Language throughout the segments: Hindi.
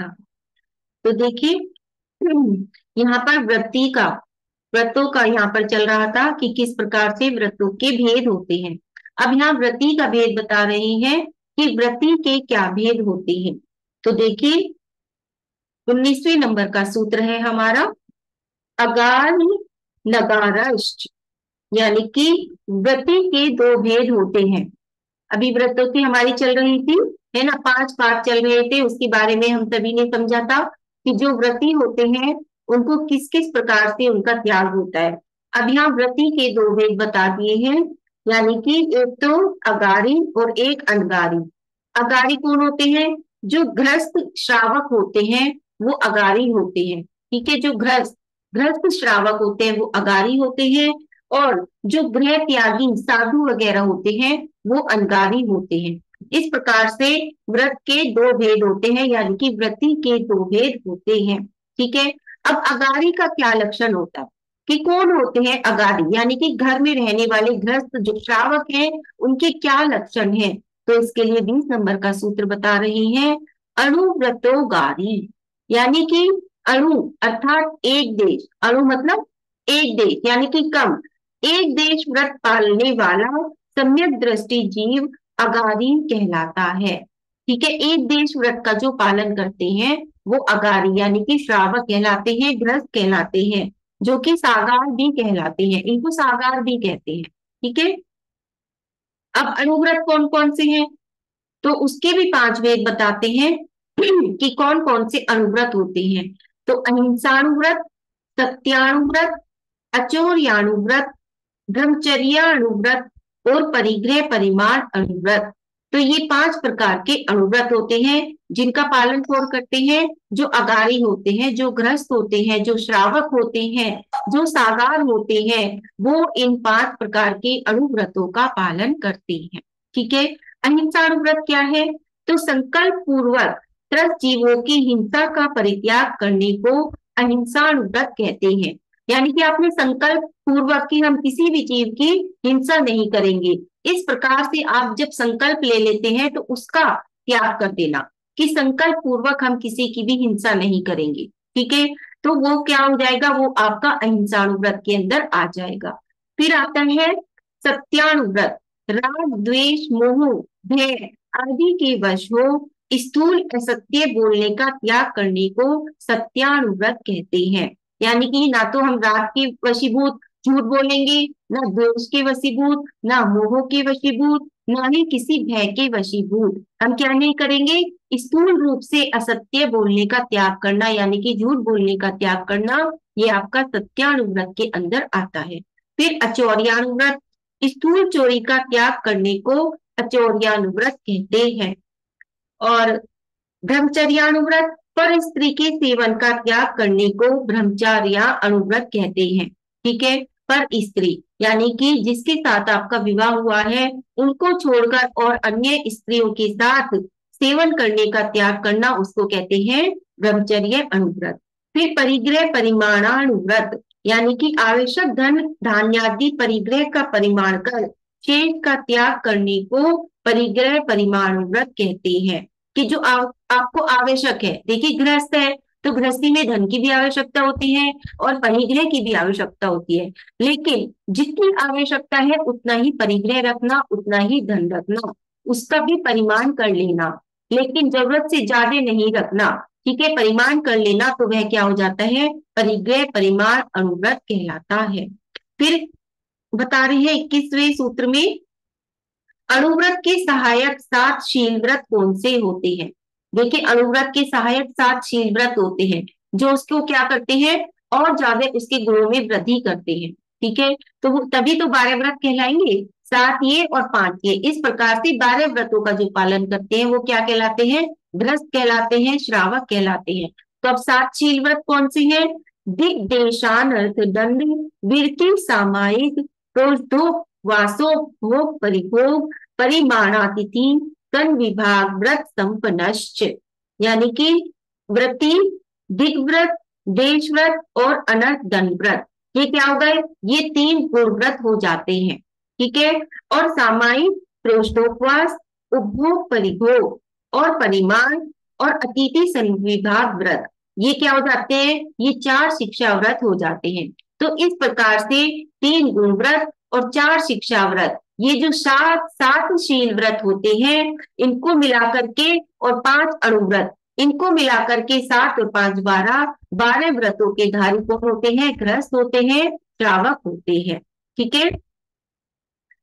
हाँ, तो देखिए यहाँ पर व्रतों का यहाँ पर चल रहा था कि किस प्रकार से व्रतों के भेद होते हैं। अब यहाँ व्रती का भेद बता रहे हैं कि व्रती के क्या भेद होते हैं। तो देखिए 19वें नंबर का सूत्र है हमारा अगार नगारश्च, यानी कि व्रती के दो भेद होते हैं। अभी व्रतों की हमारी चल रही थी, है ना, 5 पाठ चल रहे थे, उसके बारे में हम सभी ने समझा था कि जो व्रती होते हैं उनको किस किस प्रकार से उनका त्याग होता है। अब यहाँ व्रती के दो भेद बता दिए हैं, यानी कि एक तो अगारी और एक अनगारी। अगारी कौन होते हैं? जो गृहस्थ श्रावक होते हैं वो अगारी होते हैं। ठीक है, जो गृहस्थ गृहस्थ श्रावक होते हैं वो अगारी होते हैं, और जो गृह त्यागी साधु वगैरह होते हैं वो अनगारी होते हैं। इस प्रकार से व्रत के दो भेद होते हैं, यानी कि व्रती के दो भेद होते हैं। ठीक है, अब अगारी का क्या लक्षण होता है कि कौन होते हैं अगारी, यानी कि घर में रहने वाले गृहस्थ जो श्रावक हैं उनके क्या लक्षण हैं। तो इसके लिए 20 नंबर का सूत्र बता रही हैं अणुव्रतोगारी, यानी कि अणु अर्थात एक देश, अणु मतलब एक देश यानी कि कम, एक देश व्रत पालने वाला सम्यक दृष्टि जीव अगारी कहलाता है। ठीक है, एक देश व्रत का जो पालन करते हैं वो अगारी यानी कि श्रावक कहलाते हैं, गृहस्थ कहलाते हैं, जो कि सागार भी कहलाते हैं, इनको सागार भी कहते हैं। ठीक है, अब अनुव्रत कौन कौन से हैं, तो उसके भी 5 भेद बताते हैं कि कौन कौन से अनुव्रत होते हैं। तो अहिंसानुव्रत, सत्यानुव्रत, अचौर्यानुव्रत, ब्रह्मचर्यानुव्रत और परिग्रह परिमाण अनुव्रत। तो ये 5 प्रकार के अनुव्रत होते हैं जिनका पालन कौन करते हैं? जो अगारी होते हैं, जो गृहस्थ होते हैं, जो श्रावक होते हैं, जो सागार होते हैं, वो इन 5 प्रकार के अनुव्रतों का पालन करते हैं। ठीक है, अहिंसा अनुव्रत क्या है? तो संकल्प पूर्वक त्रस्त जीवों की हिंसा का परित्याग करने को अहिंसा अनुव्रत कहते हैं। यानी कि आपने संकल्प पूर्वक कि हम किसी भी जीव की हिंसा नहीं करेंगे, इस प्रकार से आप जब संकल्प ले लेते हैं तो उसका त्याग कर देना कि संकल्प पूर्वक हम किसी की भी हिंसा नहीं करेंगे। ठीक है, तो वो क्या हो जाएगा? वो आपका अहिंसानुव्रत के अंदर आ जाएगा। फिर आता है सत्यानुव्रत, राग द्वेष मोह भय आदि के वश हो स्थूल असत्य बोलने का त्याग करने को सत्यानुव्रत कहते हैं। यानी कि ना तो हम राग के वशीभूत झूठ बोलेंगे, ना द्वेष के वशीभूत, ना मोह के वशीभूत, ना ही किसी भय के वशीभूत। हम क्या नहीं करेंगे? स्थूल रूप से असत्य बोलने का त्याग करना, यानी कि झूठ बोलने का त्याग करना, ये आपका सत्यानुव्रत के अंदर आता है। फिर अचौर्यानुव्रत, स्थूल चोरी का त्याग करने को अचौर्यानुव्रत कहते हैं। और ब्रह्मचर्यानुव्रत, पर स्त्री के सेवन का त्याग करने को ब्रह्मचर्या अनुव्रत कहते हैं। ठीक है, पर स्त्री यानी कि जिसके साथ आपका विवाह हुआ है उनको छोड़कर और अन्य स्त्रियों के साथ सेवन करने का त्याग करना, उसको कहते हैं ब्रह्मचर्य अनुव्रत। फिर परिग्रह परिमाणानुव्रत, यानी कि आवश्यक धन धान्यादि परिग्रह का परिमाण कर शेष का त्याग करने को परिग्रह परिमाणानुव्रत कहते हैं। कि जो आपको आवश्यक है, देखिए गृहस्थ है तो गृहस्थी में धन की भी आवश्यकता होती है और परिग्रह की भी आवश्यकता होती है, लेकिन जितनी आवश्यकता है उतना ही परिग्रह रखना, उतना ही धन रखना, उसका भी परिमाण कर लेना, लेकिन जरूरत से ज्यादा नहीं रखना। ठीक है, परिमाण कर लेना तो वह क्या हो जाता है? परिग्रह परिमाण अनुव्रत कहलाता है। फिर बता रहे हैं 21वें सूत्र में अणुव्रत के सहायक 7 शील व्रत कौन से होते हैं। देखिए अणुव्रत के सहायक 7 शील व्रत होते हैं जो उसको क्या करते हैं? और ज्यादा उसके गुणों में वृद्धि करते हैं। ठीक है, तो वो तभी तो 12 व्रत कहलाएंगे, 7 ये और 5 ये। इस प्रकार से 12 व्रतों का जो पालन करते हैं वो क्या कहलाते हैं? गृहस्थ कहलाते हैं, श्रावक कहलाते हैं। तो अब 7 शील व्रत कौन से हैं? दिग्देशान अर्थ दंड वीरति सामायिक प्रोष्ठो वासो भोग परिभोग परिमाणातिथि तन विभाग व्रत संपन्नश्च, यानी कि व्रति दिग्व्रत देशव्रत और अनर्थ दंड व्रत, ये क्या हो गए? ये 3 पूर्ण व्रत हो जाते हैं। ठीक है, और सामायिक प्रोष्ठोपवास उपभोग परिभोग और परिमाण और अतिथि संविभाग व्रत, ये क्या हो जाते हैं? ये 4 शिक्षा व्रत हो जाते हैं। तो इस प्रकार से 3 गुण व्रत और 4 शिक्षा व्रत, ये जो 7 शील व्रत होते हैं, इनको मिलाकर के, और 5 अणुव्रत, इनको मिलाकर के 7 और 5 12, 12 व्रतों के धारी कौन होते हैं? गृहस्थ होते हैं, श्रावक होते हैं। ठीक है।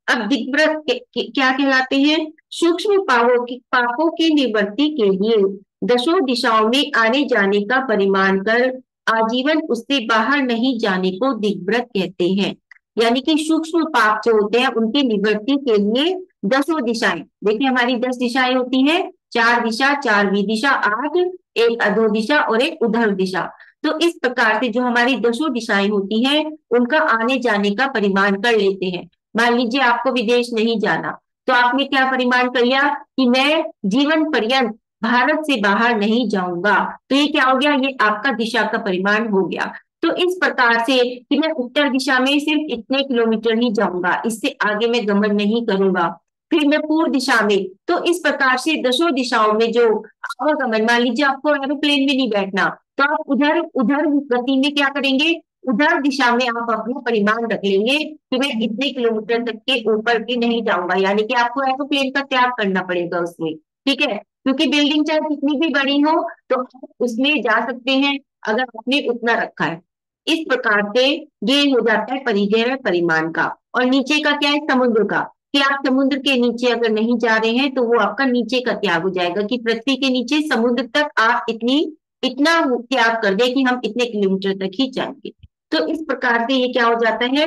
अब दिग्व्रत क्या कहलाते हैं? सूक्ष्म पापों की निवृत्ति के लिए दशों दिशाओं में आने जाने का परिमाण कर आजीवन उससे बाहर नहीं जाने को दिग्व्रत कहते हैं। यानी कि सूक्ष्म पाप जो होते हैं उनकी निवृत्ति के लिए दसों दिशाएं, देखिए हमारी 10 दिशाएं होती हैं, 4 दिशा, 4 विदिशा, 8, एक अधो दिशा और एक उधर दिशा। तो इस प्रकार से जो हमारी दसों दिशाएं होती हैं, उनका आने जाने का परिमाण कर लेते हैं। मान लीजिए आपको विदेश नहीं जाना, तो आपने क्या परिमाण कर लिया कि मैं जीवन पर्यंत भारत से बाहर नहीं जाऊंगा, तो ये क्या हो गया? ये आपका दिशा का परिमाण हो गया। तो इस प्रकार से कि मैं उत्तर दिशा में सिर्फ इतने किलोमीटर ही जाऊंगा, इससे आगे मैं गमन नहीं करूंगा। फिर मैं पूर्व दिशा में, तो इस प्रकार से दसों दिशाओं में जो आवागमन, मान लीजिए आपको एरोप्लेन में नहीं बैठना, तो आप उधर उधर गति में क्या करेंगे? उधर दिशा में आप अपना परिमाण रख लेंगे कि मैं इतने किलोमीटर तक के ऊपर भी नहीं जाऊंगा, यानी कि आपको एरोप्लेन का त्याग करना पड़ेगा उसमें। ठीक है, क्योंकि बिल्डिंग चाहे कितनी भी बड़ी हो तो आप उसमें जा सकते हैं अगर आपने उतना रखा है। इस प्रकार से ये हो जाता है परिधेय परिमाण का। और नीचे का क्या है? समुद्र का, कि आप समुद्र के नीचे अगर नहीं जा रहे हैं तो वो आपका नीचे का त्याग हो जाएगा, कि पृथ्वी के नीचे समुद्र तक आप इतना त्याग कर दे कि हम इतने किलोमीटर तक ही जाएंगे। तो इस प्रकार से ये क्या हो जाता है?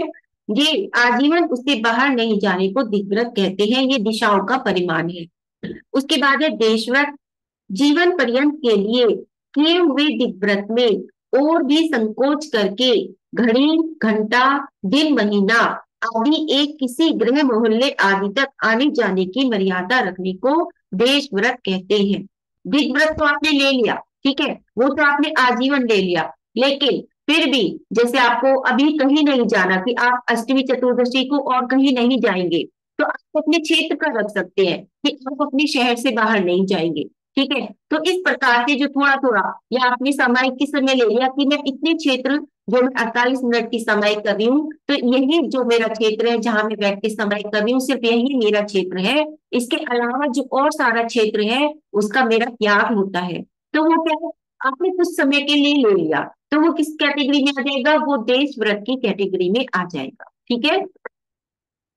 ये आजीवन उससे बाहर नहीं जाने को दिग्व्रत कहते हैं, ये दिशाओं का परिमाण है। उसके बाद है देशव्रत। जीवन पर्यंत के लिए किए हुए दिग्व्रत में और भी संकोच करके घड़ी, घंटा, दिन, महीना आदि एक किसी गृह मोहल्ले आदि तक आने जाने की मर्यादा रखने को देशव्रत कहते हैं। दिग्व्रत तो आपने ले लिया, ठीक है, वो तो आपने आजीवन ले लिया, लेकिन फिर भी जैसे आपको अभी कहीं नहीं जाना, कि आप अष्टमी चतुर्दशी को और कहीं नहीं जाएंगे, तो आप अपने क्षेत्र का रख सकते हैं कि आप अपने शहर से बाहर नहीं जाएंगे। ठीक है, तो इस प्रकार से जो थोड़ा थोड़ा, या आपने सामयिक की समय ले लिया कि मैं इतने क्षेत्र, जो मैं 48 मिनट की सामयिक कर रही हूँ, तो यही जो मेरा क्षेत्र है जहां मैं बैठ के सामयिक कर रही हूँ, सिर्फ यही मेरा क्षेत्र है, इसके अलावा जो और सारा क्षेत्र है उसका मेरा त्याग होता है। तो वो क्या है? आपने कुछ समय के लिए ले लिया, तो वो किस कैटेगरी में आ जाएगा? वो देश व्रत की कैटेगरी में आ जाएगा। ठीक है,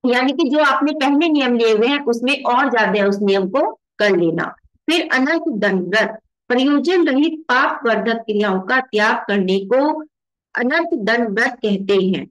यानी कि जो आपने पहले नियम लिए हुए हैं उसमें और ज्यादा है, उस नियम को कर लेना। फिर अनर्थ दंड व्रत, प्रयोजन रहित पाप वर्धक क्रियाओं का त्याग करने को अनर्थ दंड व्रत कहते हैं।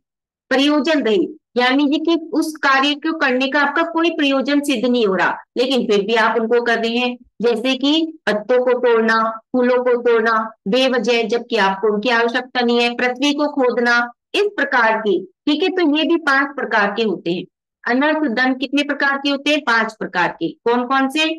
प्रयोजन रहित यानी कि उस कार्य को करने का आपका कोई प्रयोजन सिद्ध नहीं हो रहा, लेकिन फिर भी आप उनको कर रहे हैं, जैसे कि पत्तों को तोड़ना, फूलों को तोड़ना बेवजह, जबकि आपको उनकी आवश्यकता नहीं है, पृथ्वी को खोदना, इस प्रकार की। ठीक है, तो ये भी 5 प्रकार के होते हैं। अनर्थ दंड कितने प्रकार के होते हैं? 5 प्रकार के। कौन कौन से?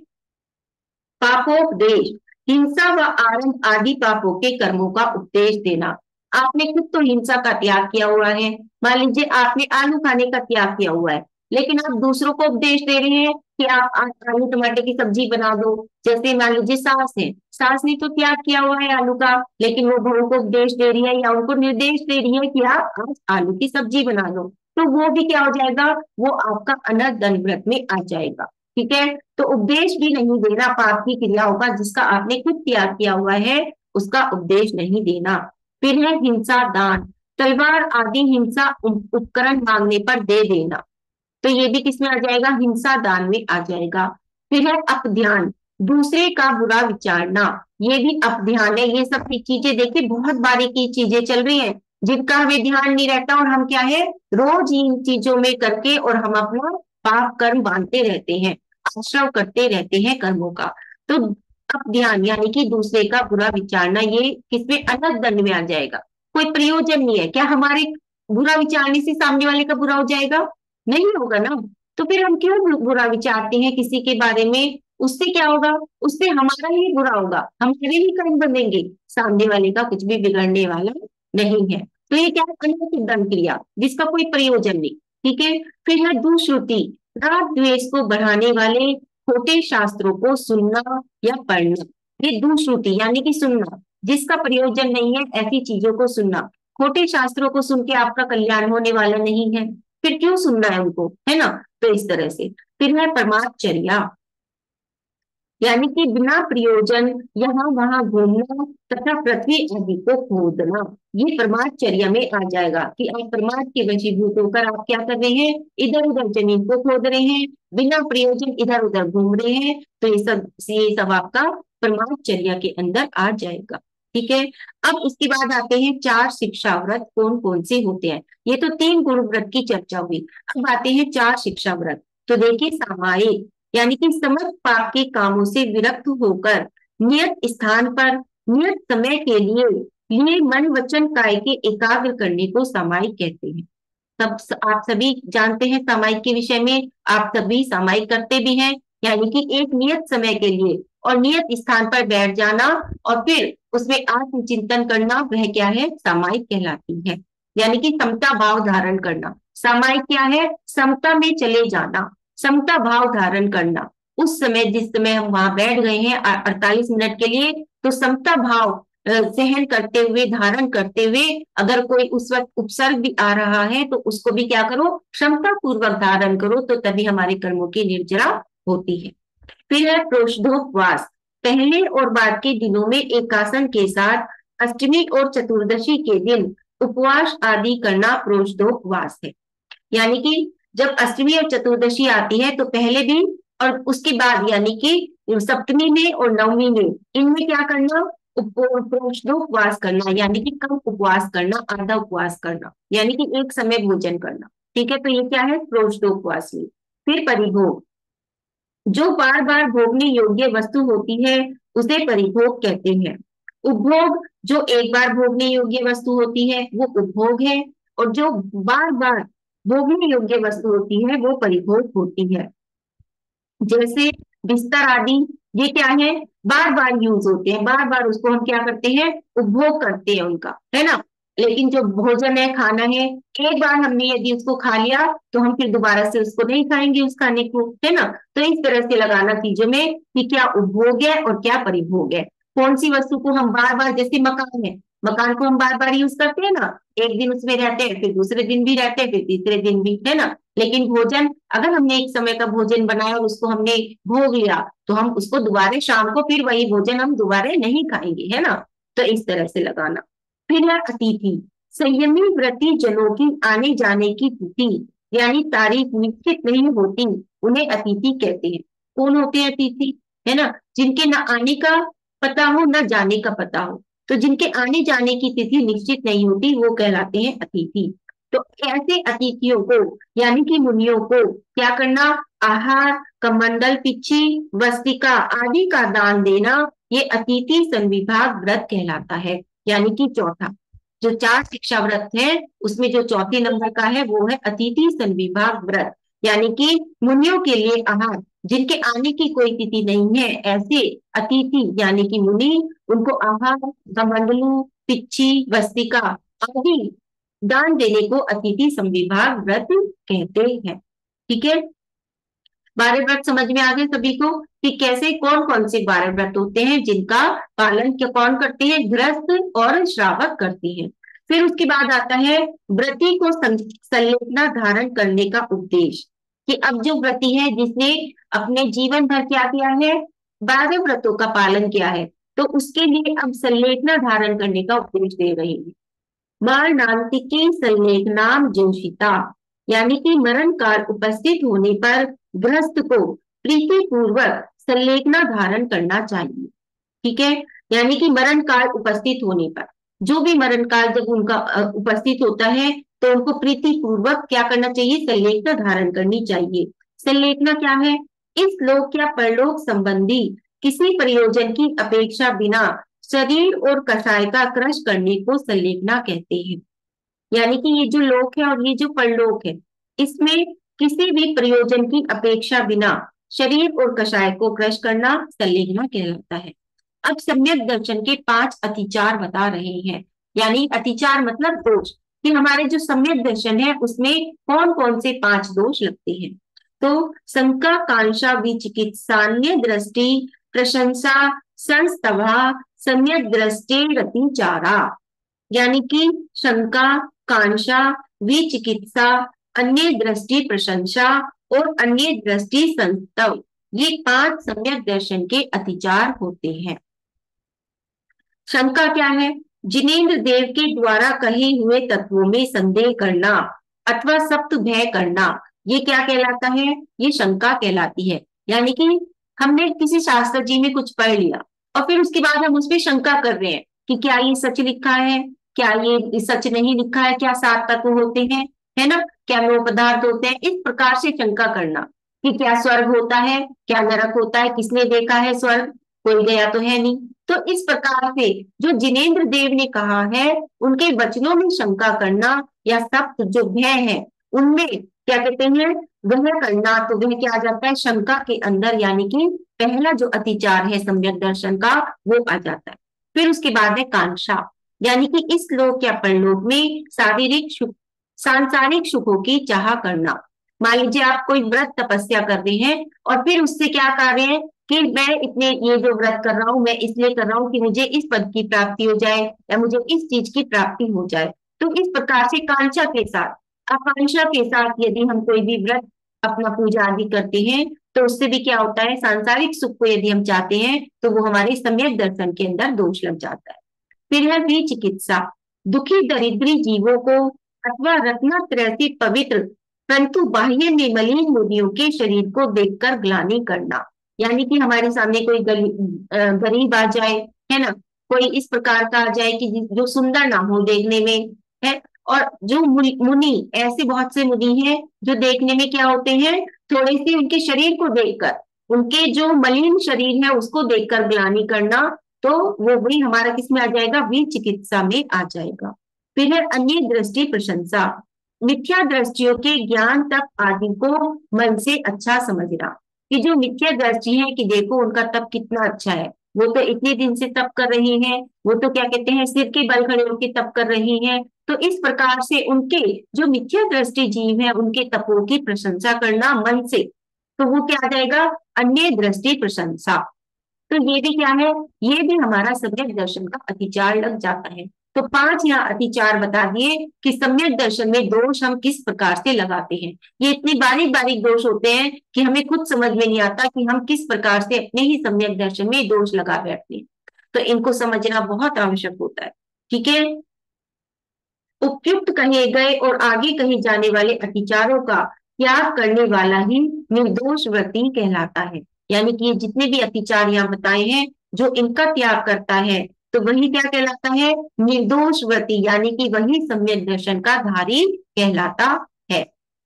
पापोपदेश, हिंसा व आरंभ आदि पापों के कर्मों का उपदेश देना। आपने खुद तो हिंसा का त्याग किया हुआ है, मान लीजिए आपने आलू खाने का त्याग किया हुआ है, लेकिन आप दूसरों को उपदेश दे रहे हैं कि आप आलू टमाटर की सब्जी बना दो। जैसे मान लीजिए सास है, सास ने तो त्याग किया हुआ है आलू का, लेकिन वो बहू को उपदेश दे रही है या उनको निर्देश दे रही है कि आप आज आलू की सब्जी बना दो, तो वो भी क्या हो जाएगा? वो आपका अनर्थ दंड व्रत में आ जाएगा। ठीक है, तो उपदेश भी नहीं देना पाप की क्रियाओं का, जिसका आपने खुद त्याग किया हुआ है उसका उपदेश नहीं देना। फिर है हिंसा दान, तलवार आदि हिंसा उपकरण मांगने पर दे देना, तो ये भी किसमें आ जाएगा? हिंसा दान में आ जाएगा। फिर है अपध्यान, दूसरे का बुरा विचारना, ये भी अपध्यान है। ये सब चीजें देखिए बहुत बारीकी चीजें चल रही हैं, जिनका हमें ध्यान नहीं रहता, और हम क्या है रोज इन चीजों में करके और हम अपना पाप कर्म बांधते रहते हैं, आश्रव करते रहते हैं कर्मों का। तो अपध्यान यानी कि दूसरे का बुरा विचारना, ये किसमें? अनर्थ दंड में आ जाएगा। कोई प्रयोजन नहीं है, क्या हमारे बुरा विचारने से सामने वाले का बुरा हो जाएगा? नहीं होगा ना। तो फिर हम क्यों बुरा विचारते हैं किसी के बारे में? उससे क्या होगा? उससे हमारा ही बुरा होगा, हमारे ही कर्म बनेंगे, सामने वाले का कुछ भी बिगड़ने वाला नहीं है। तो ये क्या है? अनर्थ दंड क्रिया, जिसका कोई प्रयोजन नहीं। ठीक है, फिर है दुश्रुति, राग द्वेष को बढ़ाने वाले खोटे शास्त्रों को सुनना या पढ़ना। ये दुश्रुति यानी कि सुनना, जिसका प्रयोजन नहीं है ऐसी चीजों को सुनना। खोटे शास्त्रों को सुन के आपका कल्याण होने वाला नहीं है, फिर क्यों सुनना है उनको, है ना। तो इस तरह से। फिर है परमाचर्या, यानी कि बिना प्रयोजन यहाँ वहां घूमना तथा पृथ्वी आदि को खोदना, ये परमाचर्या में आ जाएगा कि आप परमार्थ के वशीभूत होकर आप क्या कर रहे हैं, इधर उधर जमीन को खोद रहे हैं, बिना प्रयोजन इधर उधर घूम रहे हैं, तो ये सब आपका परमाचर्या के अंदर आ जाएगा। ठीक है। अब उसके बाद आते हैं चार शिक्षा व्रत कौन कौन से होते हैं। ये तो तीन गुरु व्रत की चर्चा हुई, अब आते हैं चार शिक्षा व्रत। तो देखिए, सामायिक यानी कि समस्त पाप के कामों से विरक्त होकर नियत स्थान पर नियत समय के लिए मन वचन काय के एकाग्र करने को सामायिक कहते हैं। आप सभी जानते हैं सामायिक के विषय में, आप सभी सामायिक करते भी हैं, यानी कि एक नियत समय के लिए और नियत स्थान पर बैठ जाना और फिर उसमें आत्मचिंतन करना, वह क्या है, सामायिक कहलाती है। यानी कि समता भाव धारण करना। सामायिक क्या है, समता में चले जाना, समता भाव धारण करना। उस समय जिस समय हम वहां बैठ गए हैं 48 मिनट के लिए, तो समता भाव सहन करते हुए, धारण करते हुए, अगर कोई उस वक्त उपसर्ग भी आ रहा है तो उसको भी क्या करो, क्षमता पूर्वक धारण करो, तो तभी हमारे कर्मों की निर्जरा होती है। फिर है प्रोषधोपवास, पहले और बाद के दिनों में एकासन के साथ अष्टमी और चतुर्दशी के दिन उपवास आदि करना प्रोषधोपवास है। यानी कि जब अष्टमी और चतुर्दशी आती है तो पहले भी और उसके बाद, यानी कि सप्तमी में और नवमी में, इनमें क्या करना, उपवास करना, यानी कि कम उपवास करना, आधा उपवास करना, यानी कि एक समय भोजन करना। ठीक है, तो ये क्या है, प्रोषधोपवास में। फिर परिभोग, जो बार बार भोगने योग्य वस्तु होती है उसे परिभोग कहते हैं। उपभोग, जो एक बार भोगने योग्य वस्तु होती है वो उपभोग है, और जो बार बार भोगने योग्य वस्तु होती है वो परिभोग होती है। जैसे बिस्तर आदि, ये क्या है, बार बार यूज होते हैं, बार बार उसको हम क्या करते हैं, उपभोग करते हैं उनका, है ना। लेकिन जो भोजन है, खाना है, एक बार हमने यदि उसको खा लिया तो हम फिर दोबारा से उसको नहीं खाएंगे उस खाने को, है ना। तो इस तरह से लगाना चीजों में कि क्या उपभोग है और क्या परिभोग है। कौन सी वस्तु को हम बार बार, जैसे मकान है, मकान को हम बार बार यूज करते हैं ना, एक दिन उसमें रहते हैं, फिर दूसरे दिन भी रहते हैं, फिर तीसरे दिन भी, है ना। लेकिन भोजन, अगर हमने एक समय का भोजन बनाया और उसको हमने भोग लिया, तो हम उसको दोबारा शाम को फिर वही भोजन हम दोबारा नहीं खाएंगे, है ना। तो इस तरह से लगाना। फिर है अतिथि, संयमी व्रती जनों की आने जाने की तिथि यानी तारीख निश्चित नहीं होती, उन्हें अतिथि कहते हैं। कौन होते हैं अतिथि, है ना, जिनके न आने का पता हो न जाने का पता हो, तो जिनके आने जाने की तिथि निश्चित नहीं होती वो कहलाते हैं अतिथि। तो ऐसे अतिथियों को, यानी कि मुनियों को क्या करना, आहार, कमंडल पिच्छी, वस्तिका आदि का दान देना, ये अतिथि संविभाग व्रत कहलाता है। यानी कि चौथा, जो चार शिक्षा व्रत है उसमें जो चौथे नंबर का है वो है अतिथि संविभाग व्रत। यानी कि मुनियों के लिए आहार, जिनके आने की कोई तिथि नहीं है, ऐसे अतिथि यानी कि मुनि, उनको आहार, कमंडलू, पिच्छी, वस्तिका आदि दान देने को अतिथि संविभाग व्रत कहते हैं। ठीक है, 12 व्रत समझ में आ गए सभी को कि कैसे कौन कौन से 12 व्रत होते हैं जिनका पालन क्या कौन करते हैं, गृहस्थ और श्रावक करते हैं। फिर उसके बाद आता है व्रती को संलेखना धारण करने का उपदेश, कि अब जो व्रती है जिसने अपने जीवन भर क्या किया है, 12 व्रतों का पालन किया है, तो उसके लिए अब संलेखना धारण करने का उपदेश दे रहे हैं। मरणांतिके संलेखनाम जोशिता, यानी कि मरण काल उपस्थित होने पर गृहस्थ को प्रीति पूर्वक संलेखना धारण करना चाहिए। ठीक है, यानी कि मरण काल उपस्थित होने पर, जो भी मरण काल जब उनका उपस्थित होता है तो उनको प्रीति पूर्वक क्या करना चाहिए, संलेखना धारण करनी चाहिए। संलेखना क्या है, इस लोक या परलोक संबंधी किसी प्रयोजन की अपेक्षा बिना शरीर और कषाय का क्रश करने को संलेखना कहते हैं। यानी कि ये जो लोक है और ये जो परलोक है, इसमें किसी भी प्रयोजन की अपेक्षा बिना शरीर और कषाय को क्रश करना संलेखना कहलाता है। अब सम्यक दर्शन के 5 अतिचार बता रहे हैं, यानी अतिचार मतलब दोष, कि हमारे जो सम्यक दर्शन है उसमें कौन कौन से 5 दोष लगते हैं। तो शंका, कांक्षा, विचिकित्सान्य दृष्टि, प्रशंसा, संस्तवा, सम्यक दृष्टि रतिचारा। यानी कि शंका, कांक्षा, विचिकित्सा, अन्य दृष्टि प्रशंसा और अन्य दृष्टि संस्तव, ये 5 सम्यक दर्शन के अतिचार होते हैं। शंका क्या है? जिनेन्द्र देव के द्वारा कहे हुए तत्वों में संदेह करना अथवा सप्त भय करना, ये क्या कहलाता है? ये शंका कहलाती है। यानी कि हमने किसी शास्त्र जी में कुछ पढ़ लिया और फिर उसके बाद हम उस पर शंका कर रहे हैं कि क्या ये सच लिखा है, क्या ये सच नहीं लिखा है, क्या 7 तत्व होते हैं, है ना, क्या 9 पदार्थ होते हैं। इस प्रकार से शंका करना कि क्या स्वर्ग होता है, क्या नरक होता है, किसने देखा है स्वर्ग, कोई गया तो है नहीं। तो इस प्रकार से जो जिनेन्द्र देव ने कहा है, उनके वचनों में शंका करना या सप्त जो भय है उनमें क्या कहते हैं, वह करना, तो वह क्या आ जाता है शंका के अंदर। यानी कि पहला जो अतिचार है सम्यक दर्शन का, वो आ जाता है। फिर उसके बाद है कांक्षा, यानी कि इस लोक या परलोक में शारीरिक सुख, सांसारिक सुखों की चाह करना। मान लीजिए आप कोई व्रत तपस्या कर रहे हैं और फिर उससे क्या कर रहे हैं कि मैं इतने ये जो व्रत कर रहा हूँ मैं इसलिए कर रहा हूँ कि मुझे इस पद की प्राप्ति हो जाए या मुझे इस चीज की प्राप्ति हो जाए। तो इस प्रकार से कांक्षा के साथ, आकांक्षा के साथ यदि हम कोई भी व्रत अपना पूजा आदि करते हैं तो उससे भी क्या होता है, सांसारिक सुख को यदि हम चाहते हैं तो वो हमारे सम्यक दर्शन के अंदर दोष लग जाता है। फिर है विचिकित्सा, दुखी दरिद्री जीवों को अथवा रत्नत्रय से पवित्र परंतु बाह्य में मलिन मुनियों के शरीर को देखकर ग्लानि करना। यानी कि हमारे सामने कोई गरीब आ जाए, है ना, कोई इस प्रकार का आ जाए कि जो सुंदर ना हो देखने में, है, और जो मुनि, ऐसे बहुत से मुनि हैं जो देखने में क्या होते हैं, थोड़े से उनके शरीर को देखकर, उनके जो मलिन शरीर है उसको देखकर ग्लानि करना, तो वो भी हमारा किसमें आ जाएगा, विचिकित्सा में आ जाएगा। फिर है अन्य दृष्टि प्रशंसा, मिथ्या दृष्टियों के ज्ञान तप आदि को मन से अच्छा समझना। कि जो मिथ्या दृष्टि है कि देखो उनका तप कितना अच्छा है, वो तो इतने दिन से तप कर रही हैं, वो तो क्या कहते हैं सिर के बल खड़े होकर तप कर रही हैं। तो इस प्रकार से उनके जो मिथ्या दृष्टि जीव है उनके तपों की प्रशंसा करना मन से, तो वो क्या आ जाएगा, अन्य दृष्टि प्रशंसा। तो ये भी क्या है, ये भी हमारा सम्यक दर्शन का अतिचार लग जाता है। तो 5 यहाँ अतिचार बता दिए कि सम्यक दर्शन में दोष हम किस प्रकार से लगाते हैं। ये इतने बारीक बारीक दोष होते हैं कि हमें खुद समझ में नहीं आता कि हम किस प्रकार से अपने ही सम्यक दर्शन में दोष लगा बैठते हैं। तो इनको समझना बहुत आवश्यक होता है। ठीक है, उपयुक्त कहे गए और आगे कहे जाने वाले अतिचारों का त्याग करने वाला ही निर्दोष व्रती कहलाता है। यानी कि ये जितने भी अतिचार यहाँ बताए हैं, जो इनका त्याग करता है तो वही क्या कहलाता है, निर्दोष व्रती, यानी कि वही सम्यक दर्शन का धारी कहलाता है।